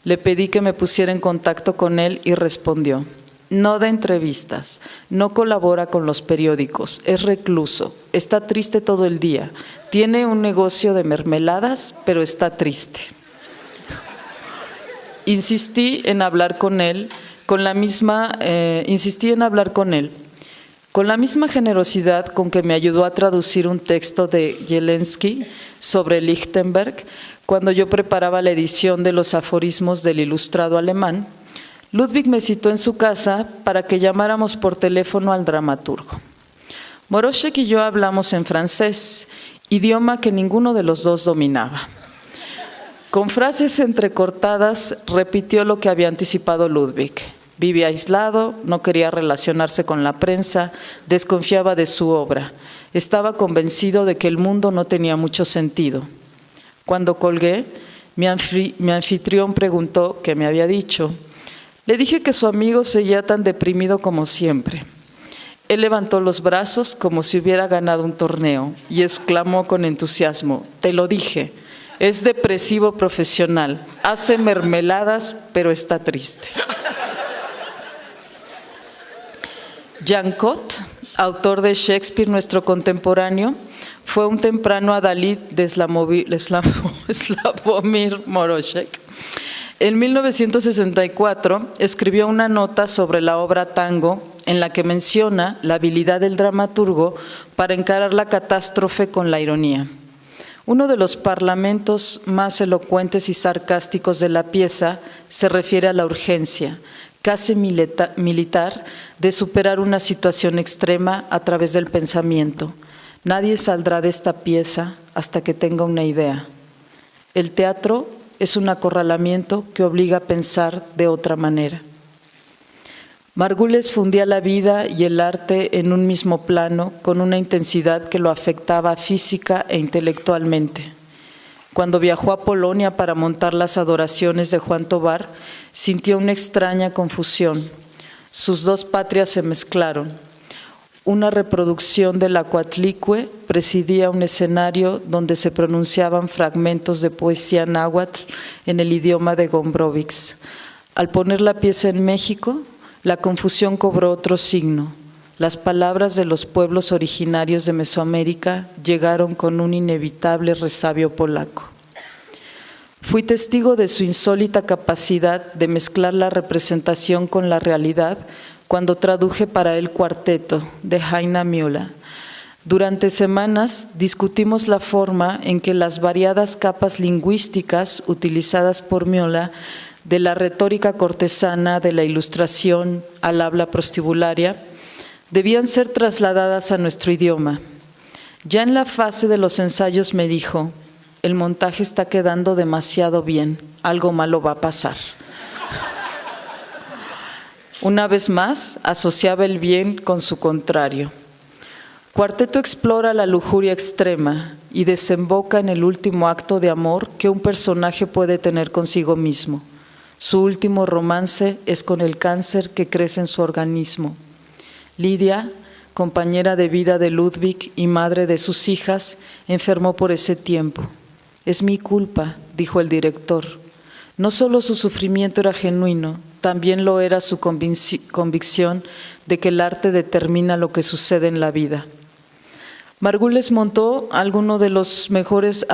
S3: Le pedí que me pusiera en contacto con él y respondió: no da entrevistas, no colabora con los periódicos, es recluso, está triste todo el día, tiene un negocio de mermeladas, pero está triste. Insistí en hablar con él con la misma generosidad con que me ayudó a traducir un texto de Jelensky sobre Lichtenberg cuando yo preparaba la edición de los aforismos del Ilustrado alemán. Ludwig me citó en su casa para que llamáramos por teléfono al dramaturgo. Moroshek y yo hablamos en francés, idioma que ninguno de los dos dominaba. Con frases entrecortadas repitió lo que había anticipado Ludwig. Vivía aislado, no quería relacionarse con la prensa, desconfiaba de su obra. Estaba convencido de que el mundo no tenía mucho sentido. Cuando colgué, mi anfitrión preguntó qué me había dicho. Le dije que su amigo seguía tan deprimido como siempre. Él levantó los brazos como si hubiera ganado un torneo y exclamó con entusiasmo: te lo dije, es depresivo profesional, hace mermeladas, pero está triste. Jean Cot, autor de Shakespeare, nuestro contemporáneo, fue un temprano adalid de Slavomir Moroshek. En 1964 escribió una nota sobre la obra Tango en la que menciona la habilidad del dramaturgo para encarar la catástrofe con la ironía. Uno de los parlamentos más elocuentes y sarcásticos de la pieza se refiere a la urgencia, casi militar, de superar una situación extrema a través del pensamiento. Nadie saldrá de esta pieza hasta que tenga una idea. El teatro es un acorralamiento que obliga a pensar de otra manera. Margules fundía la vida y el arte en un mismo plano con una intensidad que lo afectaba física e intelectualmente. Cuando viajó a Polonia para montar las adoraciones de Juan Tobar, sintió una extraña confusión. Sus dos patrias se mezclaron. Una reproducción del Acuatlicue presidía un escenario donde se pronunciaban fragmentos de poesía náhuatl en el idioma de Gombrowicz. Al poner la pieza en México, la confusión cobró otro signo. Las palabras de los pueblos originarios de Mesoamérica llegaron con un inevitable resabio polaco. Fui testigo de su insólita capacidad de mezclar la representación con la realidad cuando traduje para él Cuarteto de Heiner Müller. Durante semanas discutimos la forma en que las variadas capas lingüísticas utilizadas por Müller, de la retórica cortesana, de la ilustración al habla prostibularia, debían ser trasladadas a nuestro idioma. Ya en la fase de los ensayos me dijo: el montaje está quedando demasiado bien, algo malo va a pasar. Una vez más, asociaba el bien con su contrario. Cuarteto explora la lujuria extrema y desemboca en el último acto de amor que un personaje puede tener consigo mismo. Su último romance es con el cáncer que crece en su organismo. Lidia, compañera de vida de Ludwig y madre de sus hijas, enfermó por ese tiempo. Es mi culpa, dijo el director. No solo su sufrimiento era genuino, también lo era su convicción de que el arte determina lo que sucede en la vida. Margules montó algunos de los mejores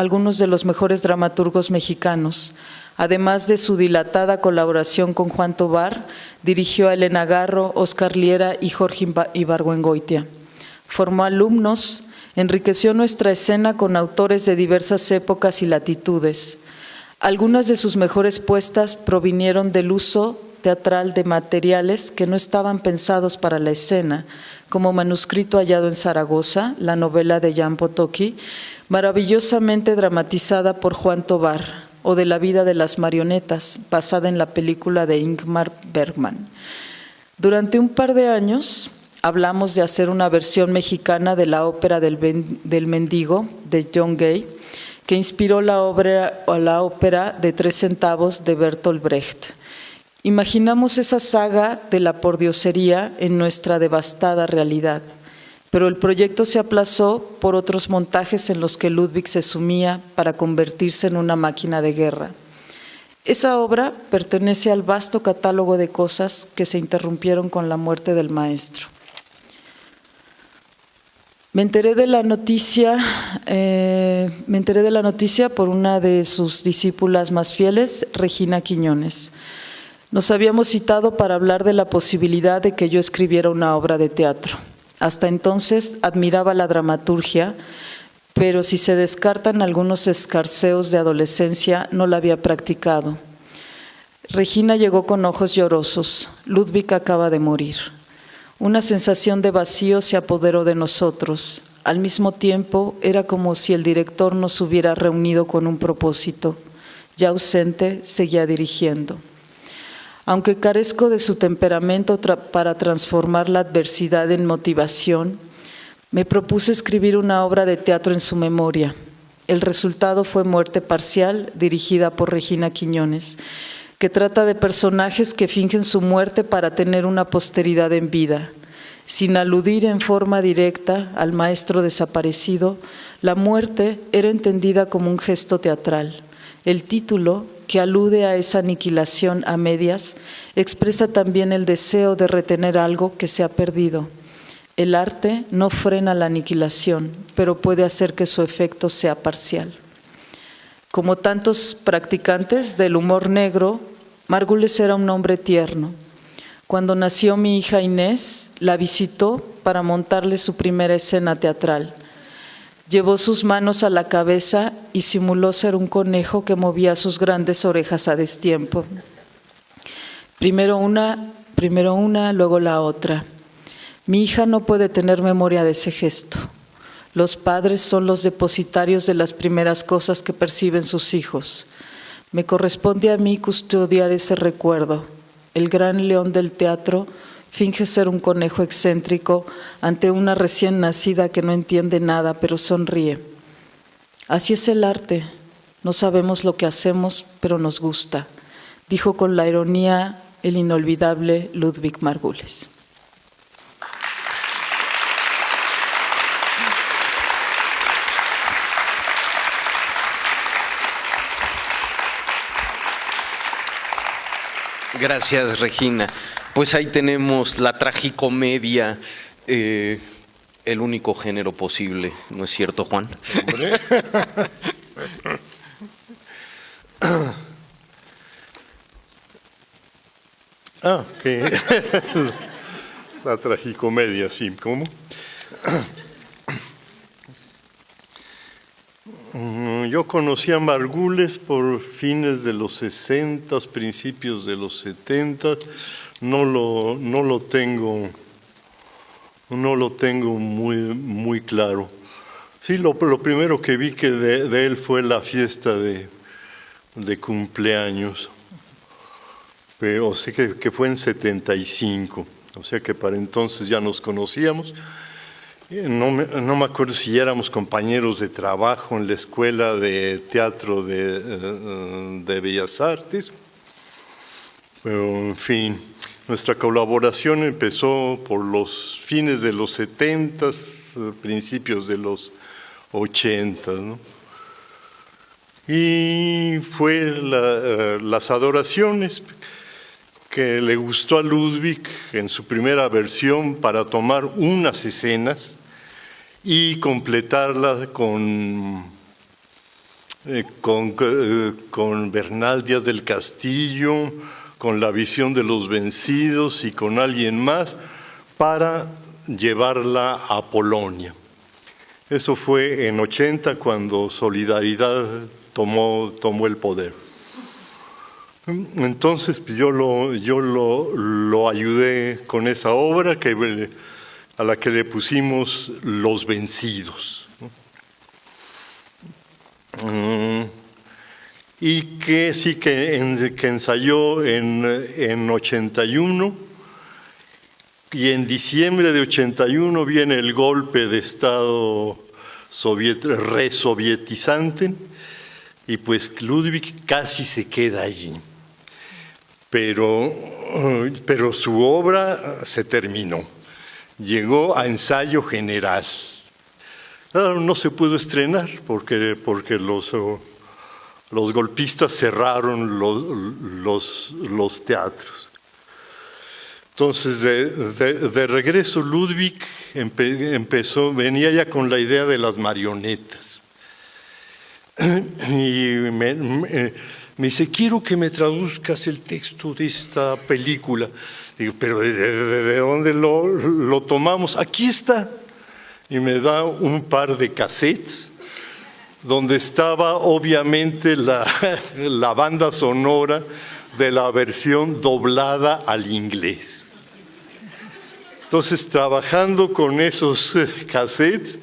S3: dramaturgos mexicanos. Además de su dilatada colaboración con Juan Tovar, dirigió a Elena Garro, Oscar Liera y Jorge Ibargüengoitia. Formó alumnos, enriqueció nuestra escena con autores de diversas épocas y latitudes. Algunas de sus mejores puestas provinieron del uso teatral de materiales que no estaban pensados para la escena, como Manuscrito hallado en Zaragoza, la novela de Jan Potocki, maravillosamente dramatizada por Juan Tovar, o de La vida de las marionetas, basada en la película de Ingmar Bergman. Durante un par de años hablamos de hacer una versión mexicana de la ópera del Mendigo de John Gay, que inspiró la ópera de 3 centavos de Bertolt Brecht. Imaginamos esa saga de la pordiosería en nuestra devastada realidad, pero el proyecto se aplazó por otros montajes en los que Ludwig se sumía para convertirse en una máquina de guerra. Esa obra pertenece al vasto catálogo de cosas que se interrumpieron con la muerte del maestro. Me enteré de la noticia por una de sus discípulas más fieles, Regina Quiñones. Nos habíamos citado para hablar de la posibilidad de que yo escribiera una obra de teatro. Hasta entonces admiraba la dramaturgia, pero si se descartan algunos escarceos de adolescencia, no la había practicado. Regina llegó con ojos llorosos. Ludwig acaba de morir. Una sensación de vacío se apoderó de nosotros. Al mismo tiempo, era como si el director nos hubiera reunido con un propósito. Ya ausente, seguía dirigiendo. Aunque carezco de su temperamento para transformar la adversidad en motivación, me propuse escribir una obra de teatro en su memoria. El resultado fue Muerte Parcial, dirigida por Regina Quiñones, que trata de personajes que fingen su muerte para tener una posteridad en vida. Sin aludir en forma directa al maestro desaparecido, la muerte era entendida como un gesto teatral. El título, que alude a esa aniquilación a medias, expresa también el deseo de retener algo que se ha perdido. El arte no frena la aniquilación, pero puede hacer que su efecto sea parcial. Como tantos practicantes del humor negro, Margules era un hombre tierno. Cuando nació mi hija Inés, la visitó para montarle su primera escena teatral. Llevó sus manos a la cabeza y simuló ser un conejo que movía sus grandes orejas a destiempo. Primero una, luego la otra. Mi hija no puede tener memoria de ese gesto. Los padres son los depositarios de las primeras cosas que perciben sus hijos. Me corresponde a mí custodiar ese recuerdo. El gran león del teatro finge ser un conejo excéntrico ante una recién nacida que no entiende nada, pero sonríe. Así es el arte. No sabemos lo que hacemos, pero nos gusta, dijo con la ironía el inolvidable Ludwig Margules.
S1: Gracias, Regina. Pues ahí tenemos la tragicomedia, el único género posible, ¿no es cierto, Juan?
S4: Hombre. Que la tragicomedia, sí, ¿cómo? Yo conocí a Margules por fines de los 60, principios de los 70. No lo tengo muy claro. Sí, lo primero que vi que de él fue la fiesta de cumpleaños. Pero, o sea que fue en 75. O sea que para entonces ya nos conocíamos. No me acuerdo si ya éramos compañeros de trabajo en la Escuela de Teatro de Bellas Artes, pero en fin, nuestra colaboración empezó por los fines de los 70, principios de los 80, ¿no? Y fue las adoraciones que le gustó a Ludwig en su primera versión para tomar unas escenas y completarla con Bernal Díaz del Castillo, con La visión de los vencidos y con alguien más para llevarla a Polonia. Eso fue en 80 cuando Solidaridad tomó el poder. Entonces yo lo ayudé con esa obra a la que le pusimos Los vencidos. Y que sí que ensayó en 81, y en diciembre de 81 viene el golpe de Estado resovietizante, y pues Ludwig casi se queda allí. Pero su obra se terminó. Llegó a ensayo general. Claro, no se pudo estrenar porque los golpistas cerraron los teatros. Entonces, de regreso, Ludwig venía ya con la idea de las marionetas. Y me dice, quiero que me traduzcas el texto de esta película. Digo, pero ¿de dónde lo tomamos? Aquí está. Y me da un par de cassettes donde estaba obviamente la banda sonora de la versión doblada al inglés. Entonces, trabajando con esos cassettes,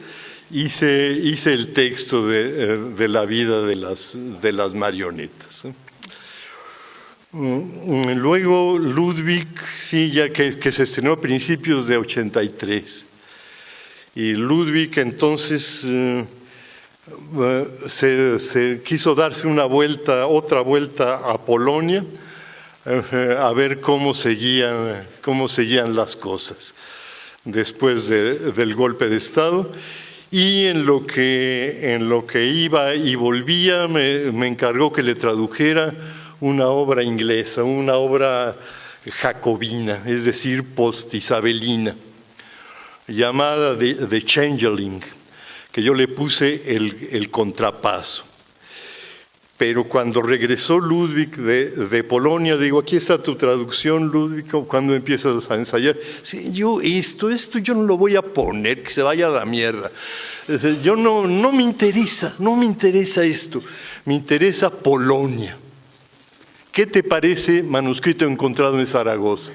S4: hice el texto de la vida de las marionetas. Luego Ludwig, sí, ya que se estrenó a principios de 83. Y Ludwig entonces se quiso darse otra vuelta a Polonia, a ver cómo seguían las cosas después del golpe de Estado. Y en lo que iba y volvía me encargó que le tradujera una obra inglesa, una obra jacobina, es decir, post-isabelina, llamada The Changeling, que yo le puse el contrapaso. Pero cuando regresó Ludwig de Polonia, digo, aquí está tu traducción, Ludwig, ¿cuándo empiezas a ensayar? Sí, esto yo no lo voy a poner, que se vaya a la mierda. Yo no me interesa esto, me interesa Polonia. ¿Qué te parece manuscrito encontrado en Zaragoza?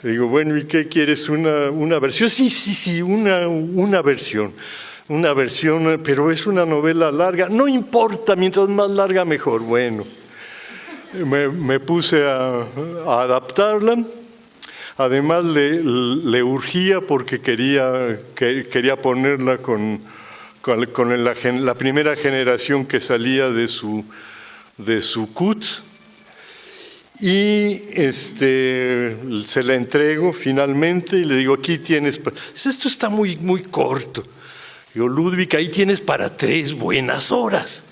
S4: Digo, bueno, ¿y qué quieres? ¿Una versión? Sí, una versión. Una versión, pero es una novela larga. No importa, mientras más larga, mejor. Bueno, me puse a adaptarla. Además, le urgía porque quería ponerla con la primera generación que salía de su CUT. Y se la entrego finalmente y le digo, aquí tienes. Esto está muy, muy corto. Digo, Ludwig, ahí tienes para 3 buenas horas.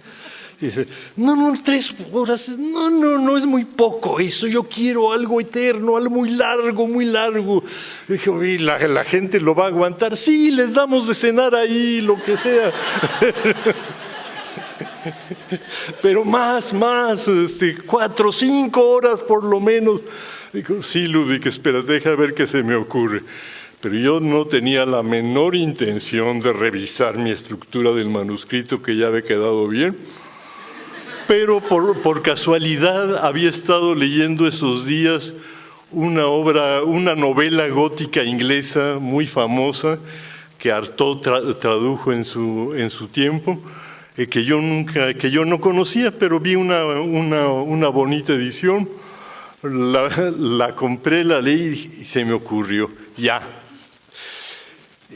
S4: Dice, no, 3 horas, no es muy poco eso, yo quiero algo eterno, algo muy largo, muy largo. Dije, oye, la gente lo va a aguantar. Sí, les damos de cenar ahí, lo que sea. Pero más, 4 o 5 horas por lo menos. Digo, sí, Ludwig, espera, deja ver qué se me ocurre. Pero yo no tenía la menor intención de revisar mi estructura del manuscrito, que ya había quedado bien. Pero por casualidad había estado leyendo esos días una novela gótica inglesa muy famosa que Artaud tradujo en su tiempo, que yo no conocía, pero vi una bonita edición, la compré, la leí y se me ocurrió, ya.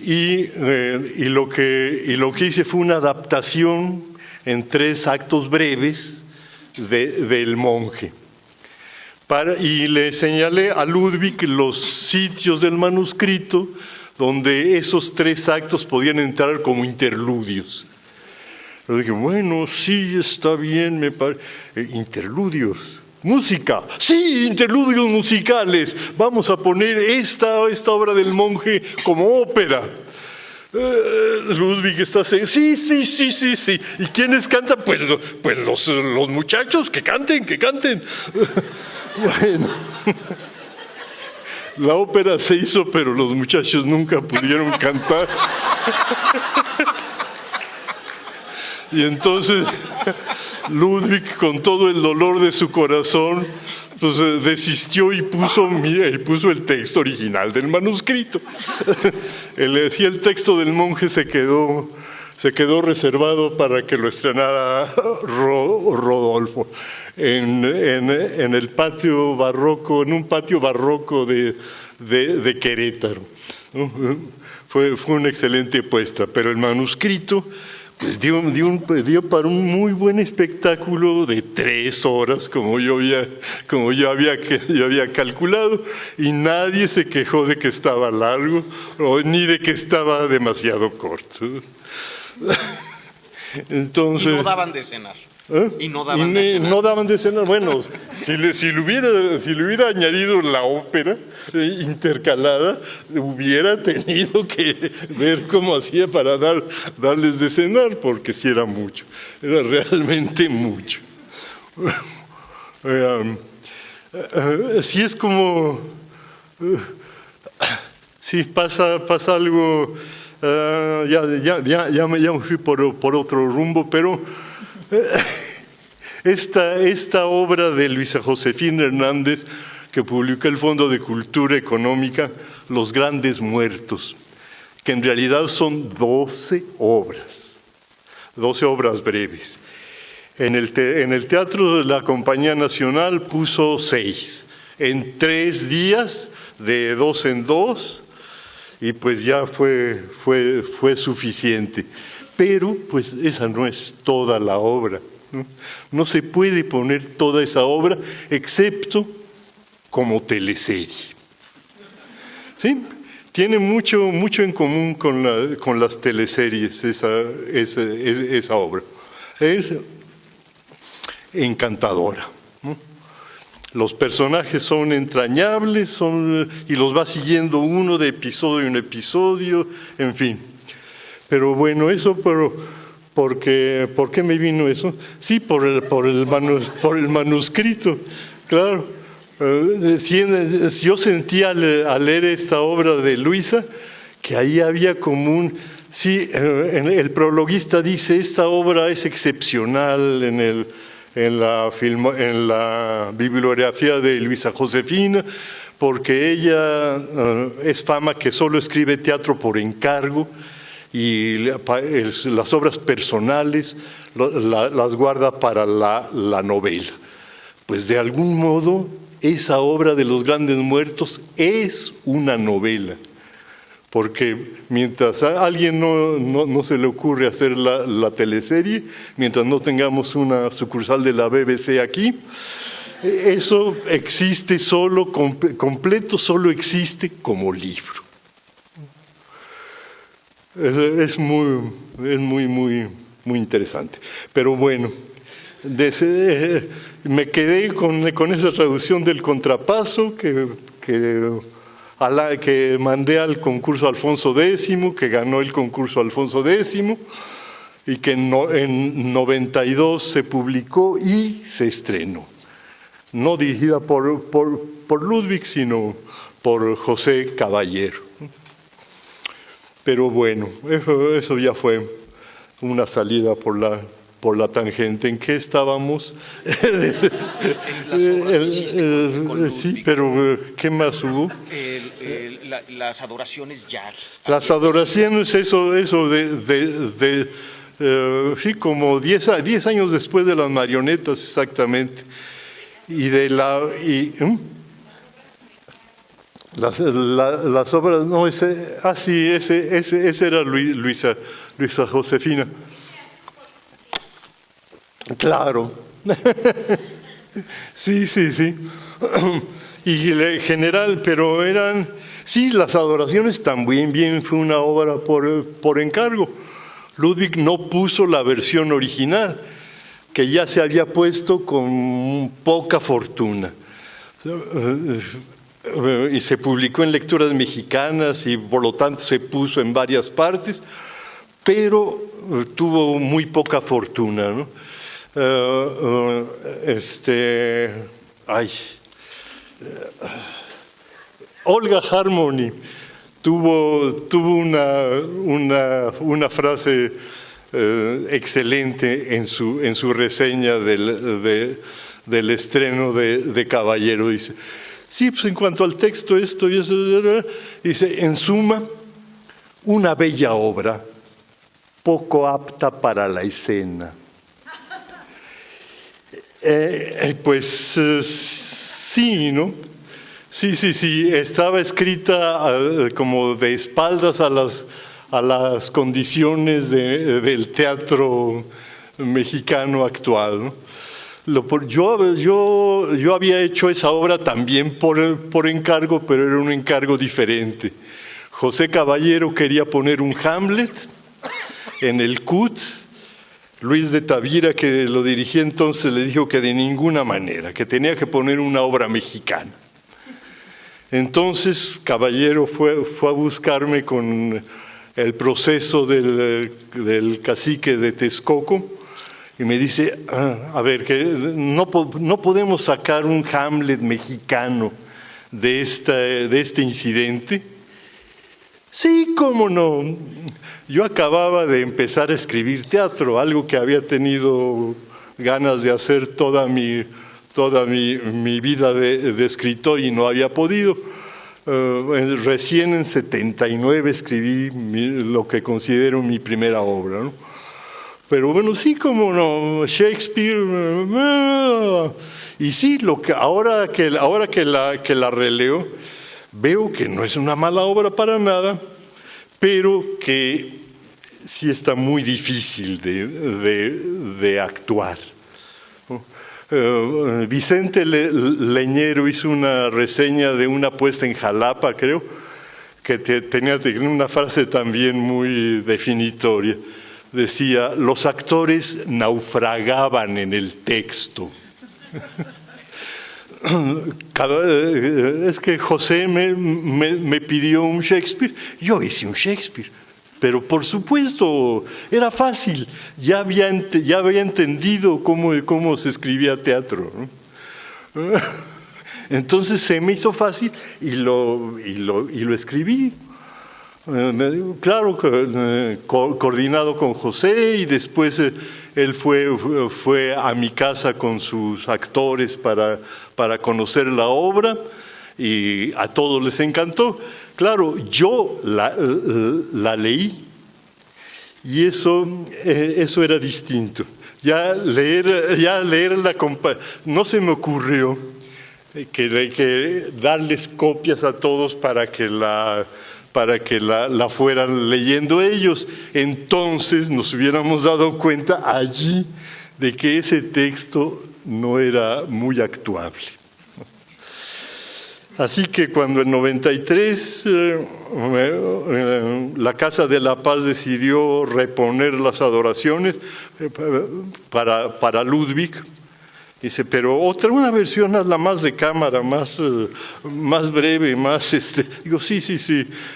S4: Y lo que hice fue una adaptación en 3 actos breves del monje. Y le señalé a Ludwig los sitios del manuscrito donde esos 3 actos podían entrar como interludios. Yo dije, bueno, sí, está bien, me parece. Interludios. Música, sí, interludios musicales. Vamos a poner esta obra del monje como ópera. Ludwig está sí. ¿Y quiénes cantan? Pues los muchachos, que canten. Bueno, la ópera se hizo, pero los muchachos nunca pudieron cantar. Y entonces Ludwig, con todo el dolor de su corazón, pues desistió y puso el texto original del manuscrito. El texto del monje se quedó reservado para que lo estrenara Rodolfo en el patio barroco, en un patio barroco de Querétaro. Fue una excelente apuesta, pero el manuscrito pues dio para un muy buen espectáculo de 3 horas, como yo había calculado, y nadie se quejó de que estaba largo ni de que estaba demasiado corto. Entonces,
S1: y no daban de cenar.
S4: Y no daban de cenar. Bueno, si le hubiera añadido la ópera intercalada, hubiera tenido que ver cómo hacía para darles de cenar, porque sí era mucho, era realmente mucho. Así es como, si pasa algo, ya me fui por otro rumbo, pero esta obra de Luisa Josefina Hernández, que publicó el Fondo de Cultura Económica, Los Grandes Muertos, que en realidad son 12 obras breves. En el Teatro de la Compañía Nacional puso 6, en 3 días, de 2 en 2, y pues ya fue suficiente. Pero pues esa no es toda la obra. No se puede poner toda esa obra, excepto como teleserie. ¿Sí? Tiene mucho en común con las teleseries esa obra. Es encantadora. Los personajes son entrañables, y los va siguiendo uno de episodio en episodio, en fin. Pero bueno, ¿por qué me vino eso? Sí, por el manuscrito, claro. Yo sentía al leer esta obra de Luisa que ahí había como el prologuista dice, esta obra es excepcional en la bibliografía de Luisa Josefina, porque ella es fama que solo escribe teatro por encargo, y las obras personales las guarda para la novela. Pues de algún modo esa obra de Los Grandes Muertos es una novela, porque mientras a alguien no se le ocurre hacer la teleserie, mientras no tengamos una sucursal de la BBC aquí, eso existe completo, solo existe como libro. Es muy interesante. Pero bueno, me quedé con esa traducción del contrapaso que mandé al concurso Alfonso X, que ganó el concurso Alfonso X, y que en 92 se publicó y se estrenó. No dirigida por Ludwig, sino por José Caballero. Pero bueno, eso ya fue una salida por la tangente. ¿En qué estábamos? Sí, pero ¿qué más hubo?
S1: Las adoraciones ya.
S4: Las adoraciones, eso sí, como 10 años después de las marionetas, exactamente. Las obras, no, ese era Luisa Josefina. Claro. Sí. Y en general, pero las adoraciones también fue una obra por encargo. Ludwig no puso la versión original, que ya se había puesto con poca fortuna. y se publicó en Lecturas Mexicanas y por lo tanto se puso en varias partes, pero tuvo muy poca fortuna, ¿no? Olga Harmony tuvo una frase excelente en su reseña del estreno de Caballero. Dice, sí, pues en cuanto al texto, esto y eso, dice, en suma, una bella obra, poco apta para la escena. Sí, ¿no? Sí, estaba escrita como de espaldas a las condiciones del teatro mexicano actual, ¿no? Yo había hecho esa obra también por encargo, pero era un encargo diferente. José Caballero quería poner un Hamlet en el CUT. Luis de Tavira, que lo dirigía entonces, le dijo que de ninguna manera, que tenía que poner una obra mexicana. Entonces Caballero fue a buscarme con el proceso del cacique de Texcoco y me dice, a ver, que no podemos sacar un Hamlet mexicano de este incidente. Sí, cómo no. Yo acababa de empezar a escribir teatro, algo que había tenido ganas de hacer toda mi vida de escritor y no había podido. Recién en 79 escribí lo que considero mi primera obra, ¿no? Pero bueno, sí, como no, Shakespeare. Y sí, ahora que la releo, veo que no es una mala obra para nada, pero que sí está muy difícil de actuar. Vicente Leñero hizo una reseña de una puesta en Jalapa, creo, que tenía una frase también muy definitoria. Decía, los actores naufragaban en el texto. Es que José me pidió un Shakespeare, yo hice un Shakespeare, pero por supuesto era fácil, ya había entendido cómo se escribía teatro, ¿no? Entonces se me hizo fácil y lo escribí. Claro, coordinado con José, y después él fue a mi casa con sus actores para conocer la obra y a todos les encantó. Claro, yo la leí y eso era distinto. Ya leerla, no se me ocurrió que darles copias a todos para que la fueran leyendo ellos. Entonces nos hubiéramos dado cuenta allí de que ese texto no era muy actuable. Así que cuando en 93 la Casa de la Paz decidió reponer las adoraciones para Ludwig, dice, pero una versión, hazla más de cámara, más breve, más Digo, sí,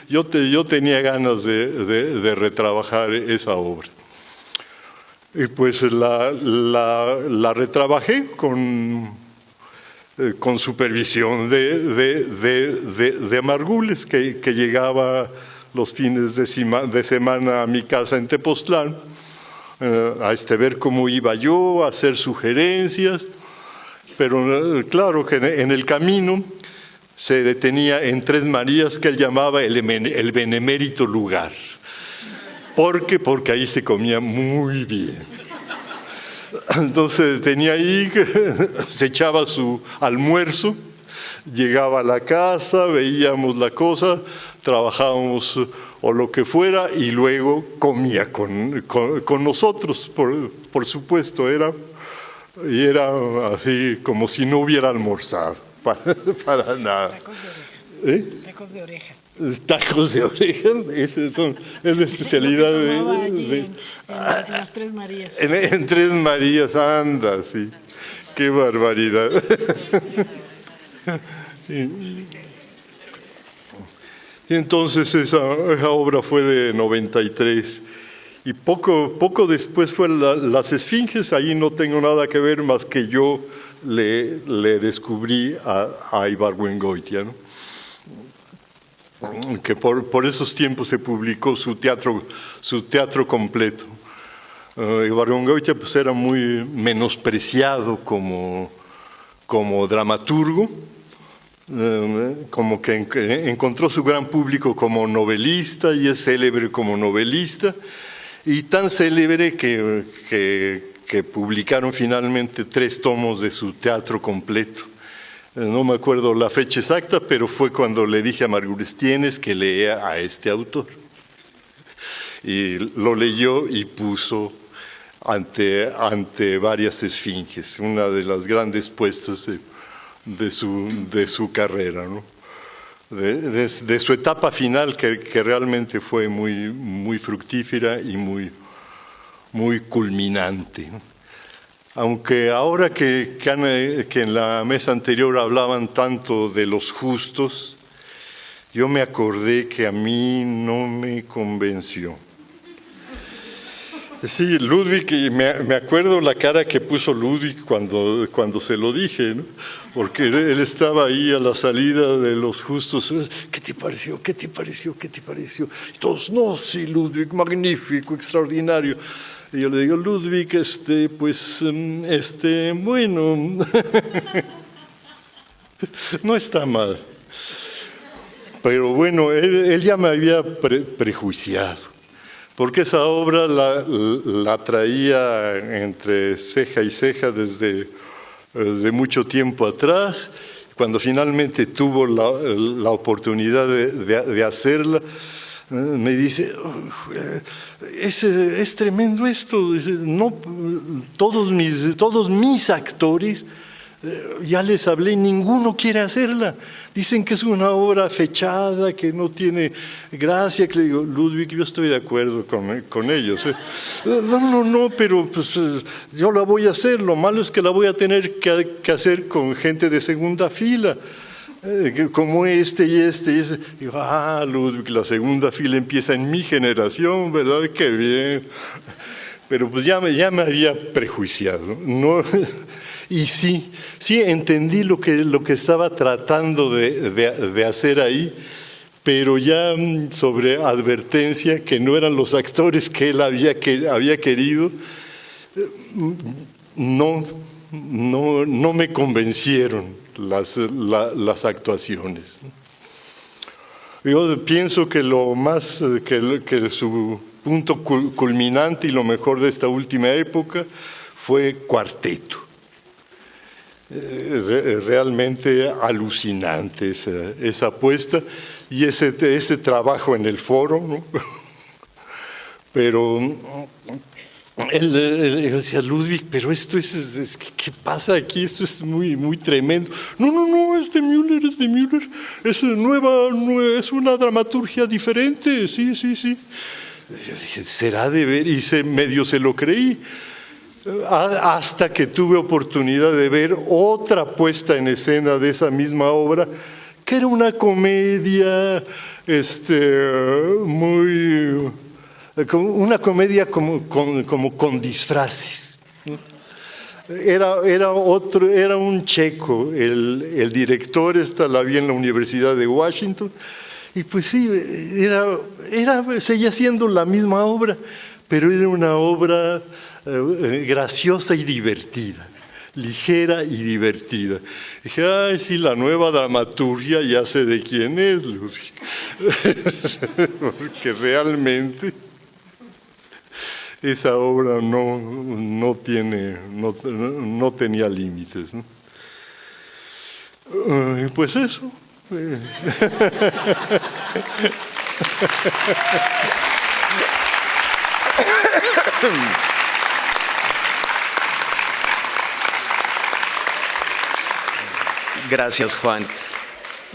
S4: yo tenía ganas de retrabajar esa obra. Y pues la retrabajé con supervisión de Margules, que llegaba los fines de semana a mi casa en Tepoztlán, a ver cómo iba yo, a hacer sugerencias, pero claro que en el camino se detenía en Tres Marías, que él llamaba el benemérito lugar. Porque ahí se comía muy bien. Entonces tenía ahí, se echaba su almuerzo, llegaba a la casa, veíamos la cosa, trabajábamos o lo que fuera, y luego comía con nosotros, por supuesto, era así como si no hubiera almorzado, para nada.
S2: Tacos de oreja.
S4: Tacos de oreja, es la especialidad
S2: en las Tres Marías.
S4: En Tres Marías, anda, sí. Qué barbaridad. Y entonces esa obra fue de 93. Y poco después fue Las Esfinges. Ahí no tengo nada que ver más que yo le descubrí a Ibargüengoitia, ¿no? Que por esos tiempos se publicó su teatro completo. Ibargüengoitia pues era muy menospreciado como dramaturgo, como que encontró su gran público como novelista y es célebre como novelista, y tan célebre que publicaron finalmente 3 tomos de su teatro completo. No me acuerdo la fecha exacta, pero fue cuando le dije a Margules, tienes que leer a este autor. Y lo leyó y puso ante varias esfinges, una de las grandes puestas de su carrera, ¿no? De su etapa final, que realmente fue muy fructífera y muy culminante. Aunque ahora que en la mesa anterior hablaban tanto de los justos, yo me acordé que a mí no me convenció. Sí, Ludwig, me acuerdo la cara que puso Ludwig cuando se lo dije, ¿no? Porque él estaba ahí a la salida de los justos. ¿Qué te pareció? ¿Qué te pareció? ¿Qué te pareció? Y todos, no, sí, Ludwig, magnífico, extraordinario. Y yo le digo, Ludwig, bueno, no está mal. Pero bueno, él ya me había prejuiciado. Porque esa obra la traía entre ceja y ceja desde mucho tiempo atrás. Cuando finalmente tuvo la oportunidad de hacerla, me dice, es tremendo esto, no, todos mis actores, ya les hablé, ninguno quiere hacerla. Dicen que es una obra fechada, que no tiene gracia. Que le digo, Ludwig, yo estoy de acuerdo con ellos. No, pero pues, yo la voy a hacer. Lo malo es que la voy a tener que hacer con gente de segunda fila, como este y este. Digo, Ludwig, la segunda fila empieza en mi generación, ¿verdad? Qué bien. Pero pues ya me había prejuiciado, ¿no? Y sí, entendí lo que estaba tratando de hacer ahí, pero ya sobre advertencia que no eran los actores que él había querido, no me convencieron las actuaciones. Yo pienso que que su punto culminante y lo mejor de esta última época fue Cuarteto. Realmente alucinante esa apuesta y ese trabajo en el foro, ¿no? Pero él decía, Ludwig, pero esto ¿qué pasa aquí? Esto es muy tremendo. No, es de Müller, es es una dramaturgia diferente, sí. Yo dije, será de ver, y medio se lo creí. Hasta que tuve oportunidad de ver otra puesta en escena de esa misma obra, que era una comedia, una comedia como con disfraces. Era un checo, el director la vi en la Universidad de Washington, y pues sí, seguía siendo la misma obra, pero era una obra graciosa y divertida, ligera y divertida. Dije, sí, la nueva dramaturgia, ya sé de quién es, Ludwig. Porque realmente esa obra no tenía límites, ¿no? Pues eso.
S1: Gracias, Juan.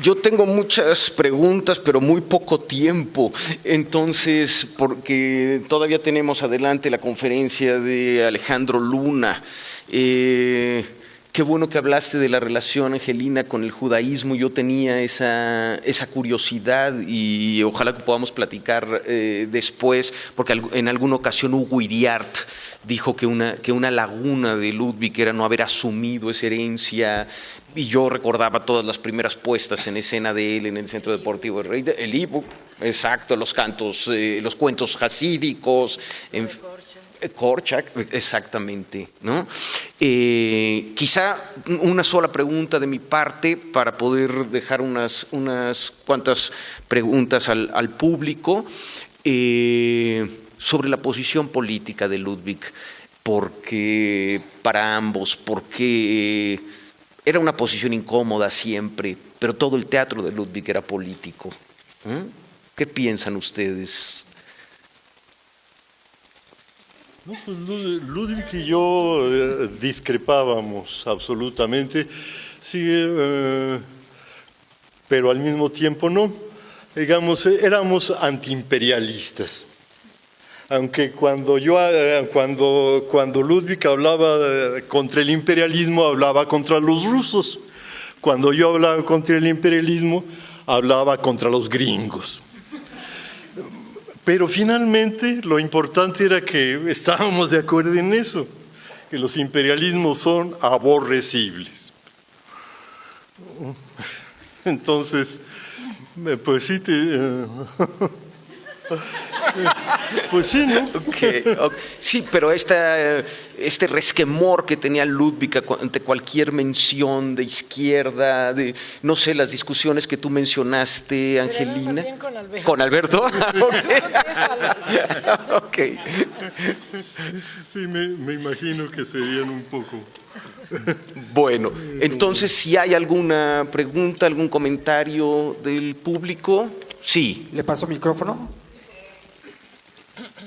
S1: Yo tengo muchas preguntas, pero muy poco tiempo. Entonces, porque todavía tenemos adelante la conferencia de Alejandro Luna. Qué bueno que hablaste de la relación, Angelina, con el judaísmo. Yo tenía esa curiosidad y ojalá que podamos platicar después, porque en alguna ocasión Hugo Iriart dijo que una laguna de Ludwig era no haber asumido esa herencia, y yo recordaba todas las primeras puestas en escena de él en el Centro Deportivo de Rey, el ebook, exacto, los cantos, los cuentos hasídicos, Korchak, exactamente, ¿no? Quizá una sola pregunta de mi parte para poder dejar unas cuantas preguntas al público sobre la posición política de Ludwig, porque para ambos, porque era una posición incómoda siempre, pero todo el teatro de Ludwig era político. ¿Qué piensan ustedes?
S4: No, pues Ludwig y yo discrepábamos absolutamente, sí, pero al mismo tiempo no. Digamos, éramos antiimperialistas. Aunque cuando Ludwig hablaba contra el imperialismo, hablaba contra los rusos. Cuando yo hablaba contra el imperialismo, hablaba contra los gringos. Pero finalmente lo importante era que estábamos de acuerdo en eso, que los imperialismos son aborrecibles. Entonces, pues sí, pues sí, ¿no?
S1: Okay. Sí, pero este resquemor que tenía Ludwig ante cualquier mención de izquierda, de, no sé, las discusiones que tú mencionaste, Angelina.
S2: Más bien con Alberto.
S1: ¿Con Alberto? Okay.
S4: Sí, me imagino que serían un poco.
S1: Bueno, entonces, si hay alguna pregunta, algún comentario del público, sí.
S5: ¿Le paso micrófono?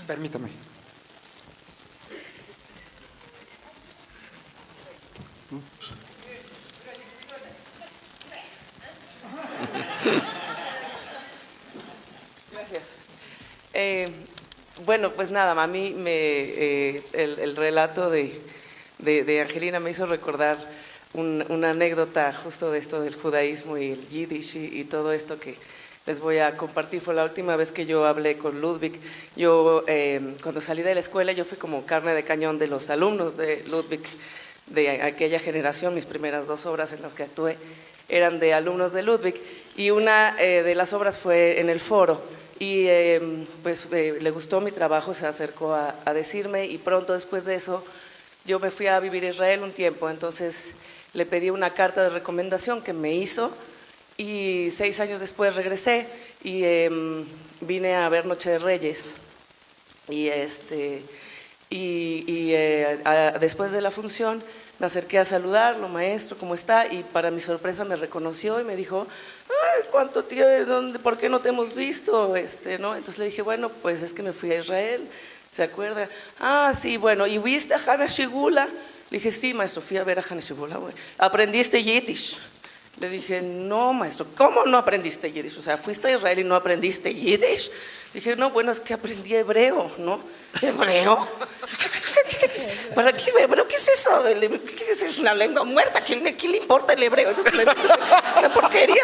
S5: Permítame.
S6: Gracias. Bueno, pues nada, a mí el relato de Angelina me hizo recordar una anécdota justo de esto del judaísmo y el yiddish y todo esto que les voy a compartir. Fue la última vez que yo hablé con Ludwig. Yo, cuando salí de la escuela, yo fui como carne de cañón de los alumnos de Ludwig, de aquella generación. Mis primeras 2 obras en las que actué eran de alumnos de Ludwig, y una de las obras fue en el Foro, y le gustó mi trabajo, se acercó a decirme, y pronto después de eso yo me fui a vivir a Israel un tiempo. Entonces le pedí una carta de recomendación que me hizo, y 6 años después regresé y vine a ver Noche de Reyes, y después de la función me acerqué a saludarlo, maestro, ¿cómo está? Y para mi sorpresa me reconoció y me dijo, ay, ¿cuánto tiempo? ¿Por qué no te hemos visto? ¿No? Entonces le dije, bueno, pues es que me fui a Israel, ¿se acuerda? Ah, sí, bueno, ¿y viste a Hannah Shigula? Le dije, sí, maestro, fui a ver a Hannah Shigula. ¿Aprendiste Yiddish? Le dije, no, maestro, ¿cómo no aprendiste Yiddish? O sea, fuiste a Israel y no aprendiste Yiddish. Le dije, no, bueno, es que aprendí hebreo, ¿no? ¿Hebreo? ¿Para qué hebreo? ¿Qué es eso? ¿Qué es eso? Es una lengua muerta. ¿Quién le importa el hebreo? Una porquería.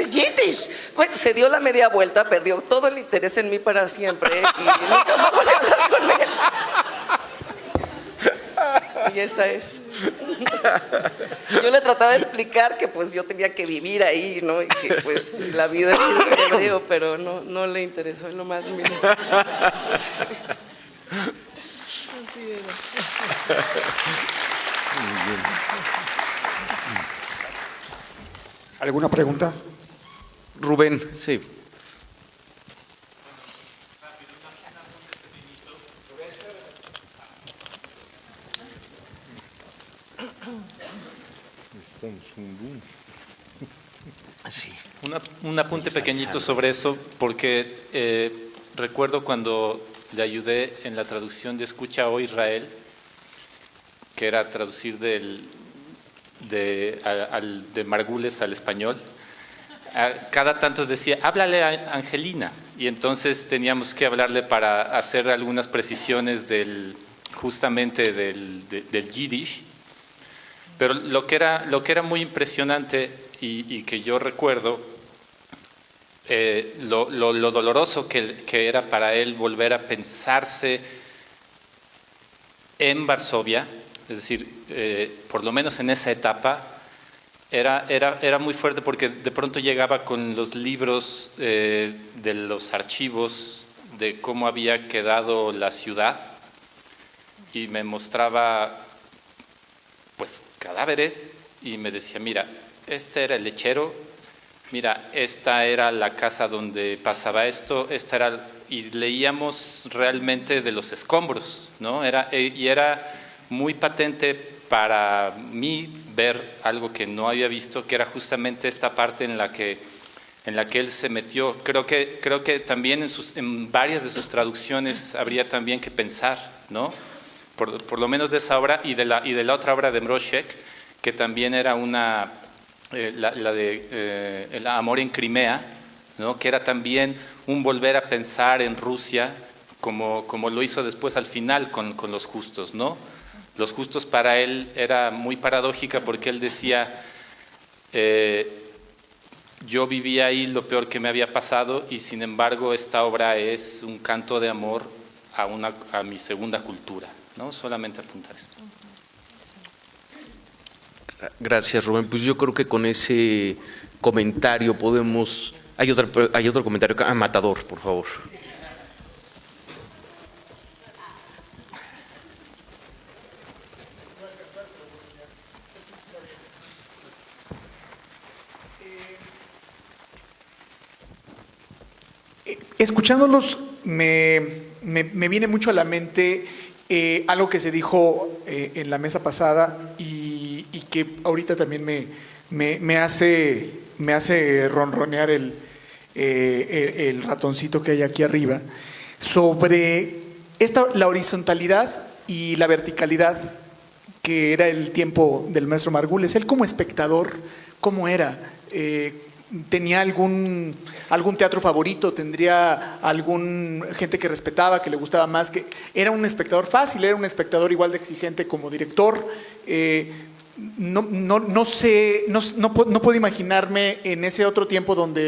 S6: Yiddish. Bueno, se dio la media vuelta, perdió todo el interés en mí para siempre y nunca más volví a hablar con él. Y esa es. Yo le trataba de explicar que pues yo tenía que vivir ahí, ¿no? Y que pues la vida es hebreo, pero no le interesó en lo más mínimo.
S5: ¿Alguna pregunta?
S1: Rubén, sí. Sí.
S7: Un apunte pequeñito sobre eso, porque recuerdo cuando le ayudé en la traducción de Escucha hoy Israel, que era traducir de Margules al español. Cada tanto decía, háblale a Angelina, y entonces teníamos que hablarle para hacer algunas precisiones justamente del Yiddish. Pero lo que era muy impresionante y que yo recuerdo, lo doloroso que era para él volver a pensarse en Varsovia, es decir, por lo menos en esa etapa, era muy fuerte porque de pronto llegaba con los libros de los archivos de cómo había quedado la ciudad y me mostraba pues cadáveres y me decía, mira, este era el lechero, mira, esta era la casa donde pasaba esto, esta era, y leíamos realmente de los escombros, ¿no? Y era muy patente para mí ver algo que no había visto, que era justamente esta parte en la que él se metió. Creo que también en varias de sus traducciones habría también que pensar, ¿no? Por lo menos de esa obra y de la otra obra de Mroczek, que también era la de El amor en Crimea, ¿no? Que era también un volver a pensar en Rusia como lo hizo después al final con los justos, ¿no? Los justos para él era muy paradójica porque él decía, yo vivía ahí lo peor que me había pasado y sin embargo esta obra es un canto de amor a mi segunda cultura, ¿no? Solamente apuntar eso.
S1: Gracias, Rubén. Pues yo creo que con ese comentario podemos... Hay otro comentario. Matador, por favor.
S5: Escuchándolos me viene mucho a la mente algo que se dijo en la mesa pasada y que ahorita también me hace ronronear el ratoncito que hay aquí arriba, sobre la horizontalidad y la verticalidad que era el tiempo del maestro Margules. Él como espectador, ¿cómo era? ¿Tenía algún teatro favorito? ¿Tendría algún gente que respetaba, que le gustaba más? ¿Era un espectador fácil? ¿Era un espectador igual de exigente como director? No sé, no puedo imaginarme en ese otro tiempo donde